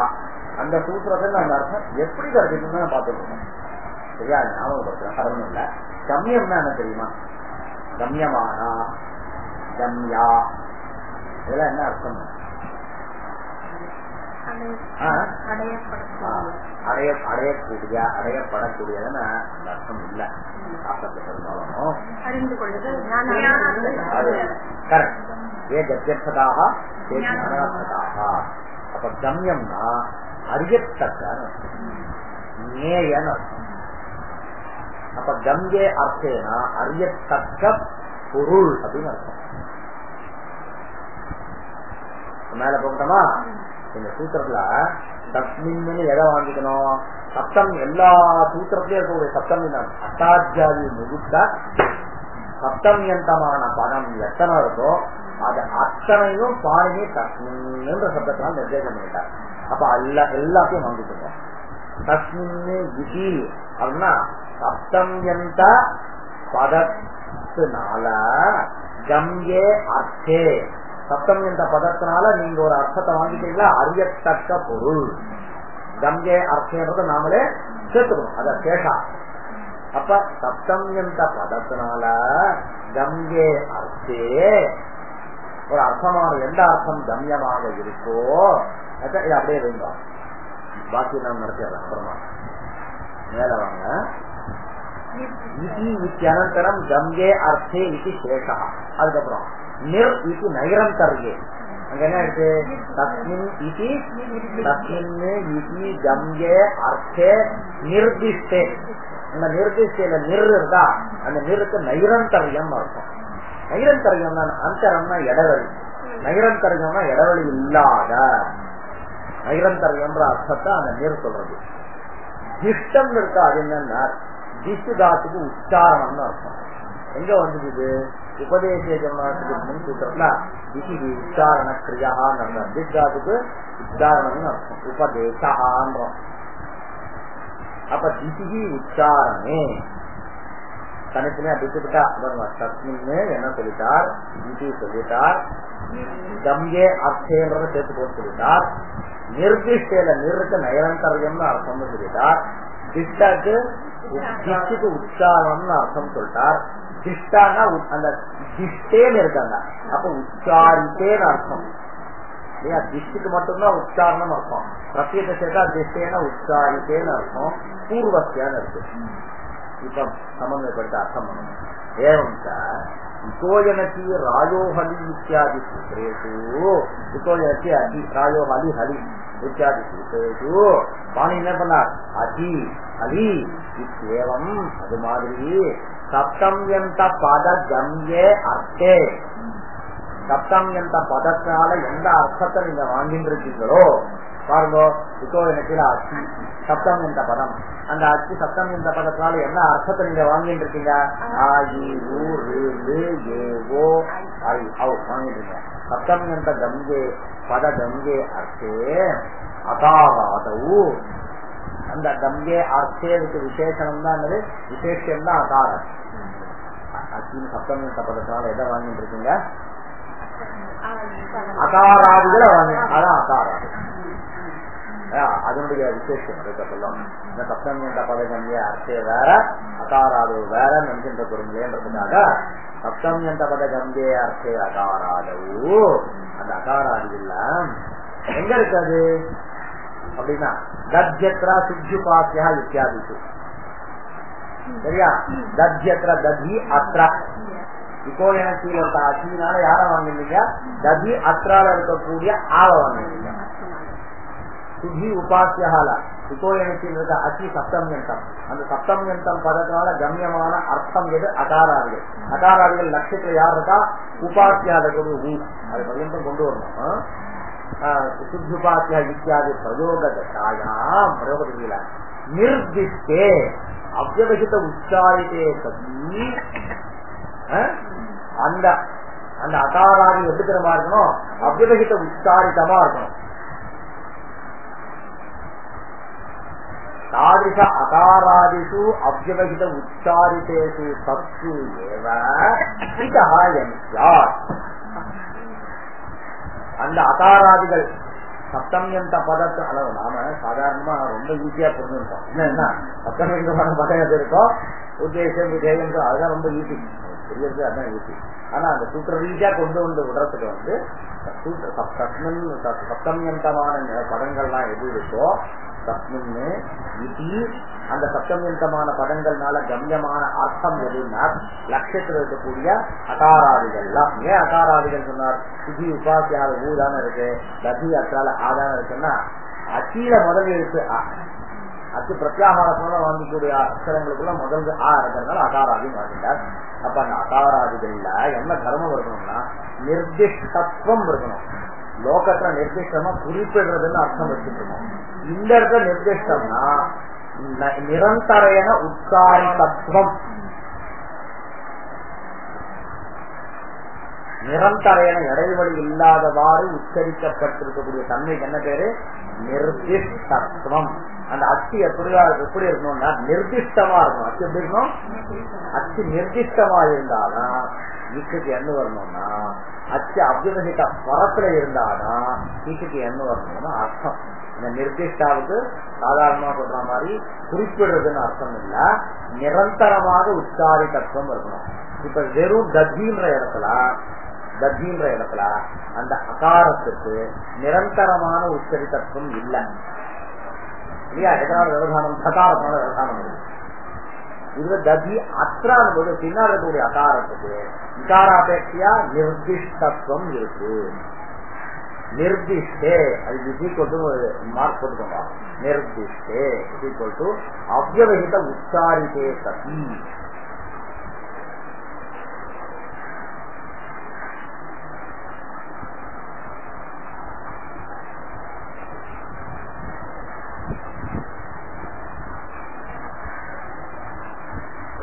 அந்த சூத்திரத்துல அந்த அர்த்தம் எப்படி கிடைச்சிட்டுன்னு பார்த்துருக்கோம். சரியா? ஞாபகப்படுத்துறேன், காரணம் இல்ல. கம்யம்னா என்ன தெரியுமா? கம்யமானா, கம்யா, இதெல்லாம் என்ன அர்த்தம்? அடையக்கூடிய அடையப்படக்கூடியதுன்னு அந்த அர்த்தம் இல்ல. சாஸ்திரத்தை பெரும்பாலும் அப்ப கம்யம்னா அறியத்தக்க நேயன்னு அர்த்தம். அப்ப கம்யே அர்த்தேனா அறியத்தக்க பொருள் அப்படின்னு அர்த்தம். மேல போட்டோமா, இந்த சூத்திரத்துல தஸ்மின்னு எதை வாங்கிக்கணும்? சப்தம் எல்லா சூத்திரத்திலே இருக்கக்கூடிய சப்தம் அட்டாத்தியாதி முகுத்த சப்தம்யந்தமான பதம் எத்தனை இருக்கோ அது அத்தனையும் பாணினி தஸ்மின் சப்தத்தினால் நிர்தேசம் பண்ணிட்டார். அப்ப எல்லாத்தையும் வாங்கிக்கணும். தஸ்மின்னு விதி அப்படின்னா சப்தம்யந்த பதத்தினால கம்யே அர்த்தே, சப்தம் என்ற பதத்தினால நீங்க ஒரு அர்த்தத்தை வாங்கிட்டீங்களா, அறியத்தக்க பொருள். கம்யே அர்த்தம்ன்றது நாமளே சேர்த்துக்கணும், அத கேட்டா. அப்ப சப்தம் என்ற பதத்தினால கம்யே அர்த்தே ஒரு அர்த்தமான எந்த அர்த்தம் கம்யமாக இருக்கோ இது அப்படியே இருந்தோம். பாக்கி நாம் நடத்திடலாம். அப்புறமா மேல வாங்க. அனந்தரம் கம்யே அர்த்தே இது சேஷா. அதுக்கப்புறம் நிர் இது நைரந்தர்யே. அங்க என்ன இருக்கு? தஸ்மின் இது கம்யே அர்த்தே நிர்திஷ்டே. அந்த நிர்திஷ்டையில நிர் இருக்கா, அந்த நிறுக்கு நைரந்தரியம் அர்த்தம். நைரந்தரியம் தான். அந்தரம்னா இடவெளி, நைரந்தரியம்னா இடவெளி இல்லாத. நைரந்தரியம்ன்ற அர்த்தத்தை அந்த நீர் சொல்றது. திஷ்டம் இருக்கா, அது என்னன்னா திஷ்டு தாத்துக்கு உச்சாரணம்னு அர்த்தம். எங்க வந்தது இது? உபதேசத்துக்கு முன் சூத்திரத்துல திசி உச்சாரண கிரியான்னு அர்த்தம். திஷ்டாத்துக்கு உச்சாரணம்னு அர்த்தம், உபதேசான்றோம். அப்ப திசி உச்சாரணே தனித்தனியா விட்டுக்கிட்டா தஸ்மின்னு என்ன சொல்லிட்டார், திசி சொல்லிட்டார், கம்யே அர்த்தேன்றத சேர்த்து போக சொல்லிட்டார், நிர்திஷ்டையில நிறுத்த நைரந்தரியம்னு அர்த்தம்னு சொல்லிட்டார், திஷ்டாக்கு உச்சாரணம்னு அர்த்தம் சொல்லிட்டார். திஷ்டானா அந்த திஷ்டேன்னு இருக்காங்க, அப்ப உச்சாரித்தேன்னு அர்த்தம் இல்லையா? திஷ்டுக்கு மட்டும்தான் உச்சாரணம் அர்த்தம். பிரத்யேக சேர்த்தா திஷ்டேன உச்சாரித்தேன்னு அர்த்தம், பூர்வத்தியான்னு இருக்கு. இப்ப சமன்வயப்படுத்த அர்த்தம் பண்ணணும். ஏவம் இகோஜனத்தி ராயோஹலி இத்தியாதி சூத்திரேஷு, இகோஜனத்தி அதி ராயோஹலி ஹலி இத்தியாதி சூத்திரேஷு பாணி என்ன பண்ணார்? அதி ஹலி இத்தேவம். அது மாதிரி சப்தம்யந்த பத கம்யே அர்த்தே, சப்தம்யந்த பதத்தினால எந்த அர்த்தத்தை நீங்க வாங்கிட்டு இருக்கீங்களோ பாருங்க. இகோஜனத்தில அச்சி சப்தம்யந்த பதம், அந்த அச்சு சப்தம்யந்த பதத்தினால என்ன அர்த்தத்தை நீங்க வாங்கிட்டு இருக்கீங்க? வாங்கிட்டு இருக்கீங்க. சப்தம்யந்த கம்யே பத கம்யே அர்த்தே அகாராதவு. அந்த கம்யே அர்த்தேக்கு விசேஷனம் தான், விசேஷம் தான் அகாரம். அச்சின் சப்தம்யந்த பதத்தினால எதை வாங்கிட்டு இருக்கீங்க? அகாராதிகளை வாங்க, அதான் அகாராது. அதனுடைய விசேஷம் சொல்லுவாங்க. இந்த சப்தம்யந்த பதகம்யே அர்த்தே வேற, அகாராது வேற நினைக்கின்ற பொருங்களேன்றதுக்காக சப்தம்யந்த பதகம்யே அர்த்தே அகாராதவு. அந்த அகாராதிகள்ல எங்க இருக்காது அப்படின்னா தத்யத்ரா சுஜ்ஜுபாஸ்யா இத்தியாதிக்கு. சரியா? தத்யத்ர ததி அத்ரா. இப்போ எனக்கு அச்சினால யார வாங்கினீங்க? ததி அத்ரால இருக்கக்கூடிய ஆவ வாங்கினீங்க. சுஜி உபாசியால இப்போ எனக்கு இருக்க அச்சி சப்தம்யந்தம். அந்த சப்தம்யந்தம் பதத்தினால கம்யமான அர்த்தம் எது? அகாராதிகள். அகாராதிகள் லட்சத்துல யார் இருக்கா? உபாசியாத அது பர்யந்தம் கொண்டு வரணும். சுஜுபாசியா இத்தியாதி பிரயோகதாயாம் பிரயோகத்தில நிர்திஷ்டே அவ்யவசித உச்சாரித்தே சதி. அந்த அந்த அகாராதி எடுக்கிற மாதிரி இருக்கணும், அவ்யவசித உச்சாரித்தமா இருக்கணும். தாதிஷ அகாராதிஷு அவ்யவசித உச்சாரித்தேஷு சத்சு ஏவ அந்த அகாராதிகள் சப்தம்யந்த பதத்தை அளவு நாம சாதாரணமா ரொம்ப ஈஸியா புரிஞ்சுட்டோம். என்னன்னா சப்தம்யந்தமான பதம் எது இருக்கோ உத்தேசம் விஜயம் அதுதான் ரொம்ப ஈஸி புரியுது, அதுதான் ஈஸி. ஆனா அந்த சூத்திர ரீதியா கொண்டு வந்து விடுறதுக்கு சப்தம்யந்தமான பதங்கள்லாம் எது இருக்கோ தஸ்மின்னு அந்த சப்தம்யந்தமான பதங்கள்னால கம்யமான அர்த்தம் எதுன்னா லட்சத்தில் இருக்கக்கூடிய அகாராதிகள்லாம். ஏன் அகாராதிகள் சொன்னார்? சுதி உபாசியால ஊதான இருக்கு, ததி அத்தால ஆதான இருக்குன்னா அச்சியில முதல் எழுத்து அச்சு பிரத்யாகாரத்தோட வாங்கக்கூடிய அக்ஷரங்களுக்குள்ள முதல் ஆ இருக்கிறதுனால அகாராதின்னு வாங்கிட்டார். அப்ப அந்த அகாராதிகள்ல என்ன தர்மம் இருக்கணும்னா நிர்திஷ்டத்துவம் இருக்கணும். லோகத்துல நிர்திஷ்டமா குறிப்பிடுறதுன்னு அர்த்தம் வச்சுட்டு இருக்கோம். இந்த இடத்துல நிர்திஷ்டம்னா நிரந்தரையான உச்சாரித்தத்துவம், நிரந்தரையான இடைவெளி இல்லாதவாறு உச்சரிக்கப்பட்டிருக்கக்கூடிய தன்மைக்கு என்ன பேரு? நிர்திஷ்டத்துவம். அந்த அச்சு எப்படி இருக்கணும்னா நிர்திஷ்டமா இருக்கணும். அச்சு எப்படி இருக்கணும்? அச்சு நிர்திஷ்டமா இருந்தாதான் ஈக்குக்கு என்ன வரணும்னா, அச்சு அவ்யவசித பரத்துல இருந்தாதான் ஈக்குக்கு என்ன வரணும்னு அர்த்தம். இந்த நிர்திஷ்டாவுக்கு சாதாரணமா சொல்ற மாதிரி குறிப்பிடுறதுன்னு அர்த்தம் இல்ல, நிரந்தரமாக உச்சாரி தத்துவம் இருக்கணும். இப்ப வெறும் தத்தின்ற இடத்துல அந்த அகாரத்துக்கு நிரந்தரமான உச்சரி தத்துவம் இல்லை இல்லையா? எதனால விவகாரம்? சகாரத்தோட விவகாரம் இருக்கு. இதுல ததி அத்ரான் போது பின்னால் இருக்கக்கூடிய அகாரத்துக்கு இகாராபேட்சியா நிர்திஷ்டத்துவம் இருக்கு. நிர்திஷ்டே அது மார்க் போட்டுக்கோங்க. நிர்திஷ்டே அவ்யவஹித உச்சாரிதே சதி.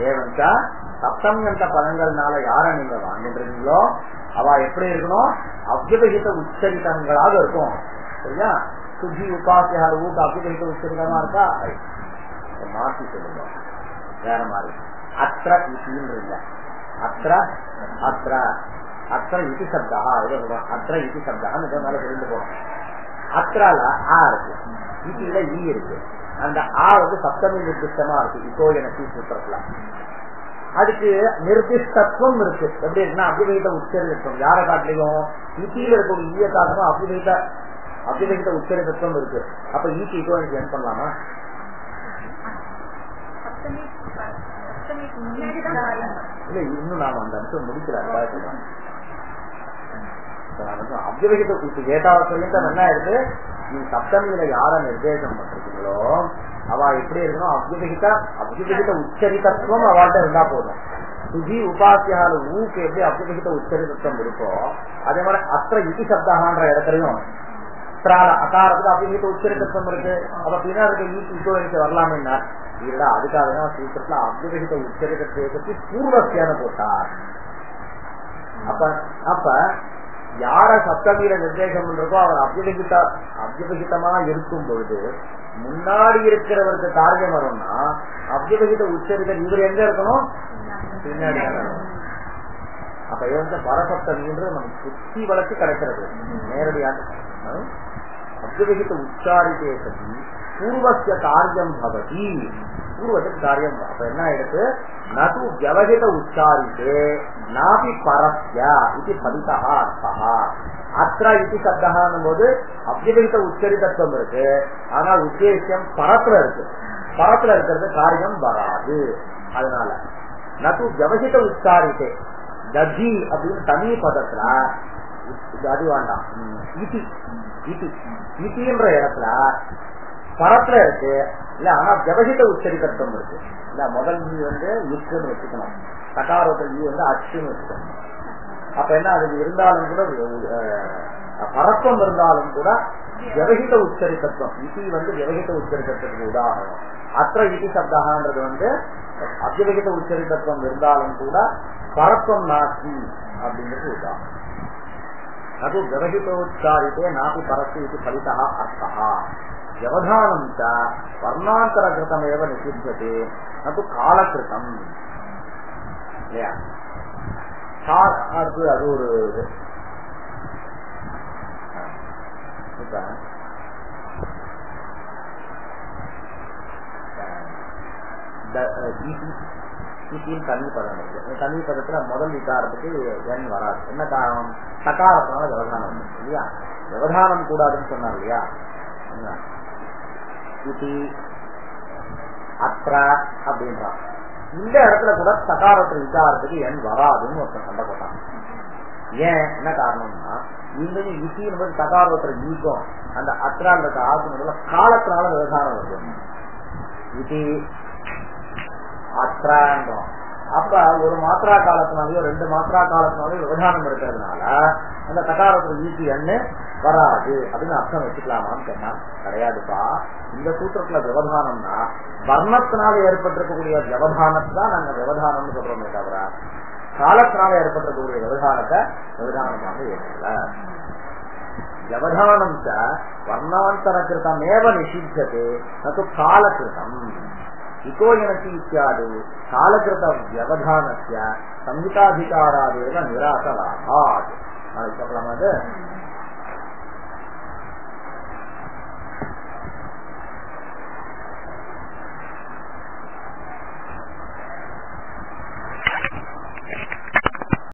ஏவன்டா சப்தம்யந்த பதங்கள்னால யார நீங்க வாங்கின்றீங்களோ அவ எப்படி இருக்கணும்? அவ்யவஹித உச்சரிதங்களாக இருக்கும். சரியா? சுஜி உபாசியா ஊக்கு அவ்யவஹித உச்சரிதமா இருக்கா? மாற்றி சொல்லுங்க, வேற மாதிரி. அத்ர இதின்னு இல்ல, அத்ர அத்ர அத்ர இதி சப்தா. அத்ர இதி சப்தான்னு மேல தெரிந்து போகணும். அத்ரால ஆ இருக்கு, இதில ஈ இருக்கு. அந்த ஆ வந்து சப்தமி நிர்திஷ்டமா இருக்கு. இப்போ எனக்கு சூத்திரத்துல அதுக்கு நிர்திஷ்டத்துவம் இருக்கு. எப்படி இருக்குன்னா அவ்யவஹித உச்சரிதத்துவம். யாரை காட்டிலையும் இத்தியில இருக்கக்கூடிய ஈய காரணம் அவ்யவஹித உச்சரிதத்துவம் இருக்கு. அப்ப ஈக்கு இப்போ எனக்கு என்ன பண்ணலாமா? இல்ல, இன்னும் நாம அந்த அம்சம் முடிக்கல. அவ்யவஹித ஏதாவது சொல்லிட்டு என்ன இருக்கு? நீ சப்தமியில யார நிர்தேசம் பண்றீங்களோ அவ எப்படி இருக்கணும்? அவ்யவஹித உச்சரிதத்துவம் அவள்கிட்ட இருந்தா போதும். சுஜி உபாசியால ஊக்கு எப்படி அவ்யவஹித உச்சரிதத்துவம் இருக்கோ அதே மாதிரி அத்திர இதி சப்தான்ற இடத்துலயும் அகாரத்துக்கு அவ்யவஹித உச்சரிதத்துவம் இருக்கு. அப்ப பின்னாடி ஈக்கு எனக்கு வரலாமேன்னா இல்ல, அதுக்காக தான் சூத்திரத்துல அவ்யவஹித உச்சரிதத்தை பற்றி பூர்வசியான போட்டார். அப்ப யார சப்தமியில நிர்தேசம் பண்றதோ அவர் அவ்யவஹிதமா இருக்கும் பொழுது முன்னாடி இருக்கிறவருக்கு காரியம் வரும்னா அவ்யவஹித உச்சரிதல் இவர் எங்க இருக்கணும்? பின்னாடி. அப்ப இவங்க பரசப்தமின்றது நமக்கு சுத்தி வளர்ச்சி கிடைக்கிறது நேரடியாக. அவ்யவஹித உச்சாரிதே சதி பூர்வசிய காரியம் பவதி. பூர்வத்துக்கு காரியம். அப்ப என்ன ஆயிடுச்சு? நது வியவஹித உச்சாரிதே நாபி பரஸ்ய இது பலிதா அர்த்தா. அத்ரா இதி சப்தம் போது அவ்யவஹித உச்சரிதத்துவம் இருக்கு, ஆனால் உத்தேசியம் பரத்துல இருக்கு. பரத்துல இருக்கிறது காரியம் வராது. அதனால நது வியவஹித உச்சாரிதே தஜி அப்படின்னு தனி பதத்துல அது வேண்டாம். இதின்ற இடத்துல பரத்துல இருக்கு இல்ல, ஆனா வியவஹித உச்சரிதத்துவம் இருக்கு இல்ல. முதல் ஈ வந்து இக்குன்னு வச்சுக்கணும், சகாரோட ஈ வந்து அச்சுன்னு வச்சுக்கணும். அப்ப என்ன அது இருந்தாலும் கூட பரப்பம் இருந்தாலும் கூட வியவஹித உச்சரிதத்துவம் இதி வந்து வியவஹித உச்சரிதத்துக்கு உதாரணம். அத்திர இதி சப்தான்றது வந்து அவ்யவஹித உச்சரிதத்துவம் இருந்தாலும் கூட பரப்பம் நாசி அப்படிங்கிறது உதாரணம். அது வியவஹிதோச்சாரித்தே நாபி பரஸ்ய இது பலிதா அர்த்தா. வியவதானம் வர்ணாந்தர கிருதமேவ நிஷித்தியதே அது காலகிருதம் இல்லையா? அது ஒரு தனி பதம் இருக்கு. தனி பதத்துல முதல் விகாரத்துக்கு எண் வராது. என்ன காரணம்? சகாரத்தினால விவதானம் இல்லையா? விவதானம் கூடாதுன்னு சொன்னார் இல்லையா? அத்ர அப்படின்றான். இந்த இடத்துல கூட சகாரத்து விசாரத்துக்கு எண் வராதுன்னு ஒருத்தர் சண்டை போட்டான். ஏன்? என்ன காரணம்னா இந்த இசி சகாரத்துல ஈக்கும் அந்த அத்ரான்ற ஆகுனதுல காலத்தினால விவசாயம் வருது. இது அத்ரான்றோம். அப்ப ஒரு மாத்திரா காலத்தினாலேயோ 2 மாத்திரா காலத்தினாலேயோ விவதானம் இருக்கிறதுனால அந்த சகாரத்துல ஈக்கு எண்ணு வராது அப்படின்னு அர்த்தம் வச்சுக்கலாமான்னு கேட்டா கிடையாதுப்பா. இந்த சூத்திரத்துல விவதானம்னா வர்ணத்தினால ஏற்பட்டிருக்கக்கூடிய விவதானத்தான் நாங்க விவதானம்னு சொல்றோமே தவிர காலத்தினால ஏற்பட்டிருக்கக்கூடிய விவதானத்தை விவதானமாக ஏற்படல. விவதானம் வர்ணாந்தர கிருதமேவ நிஷித்தியதே நது காலகிருதம். இகோ எனக்கு இத்தியாது காலகிருத வியவதானஸ்ய சம்ஹிதாதிகாராதேவ நிராசலாகாத். நாளைக்கு சொல்லலாமா? அது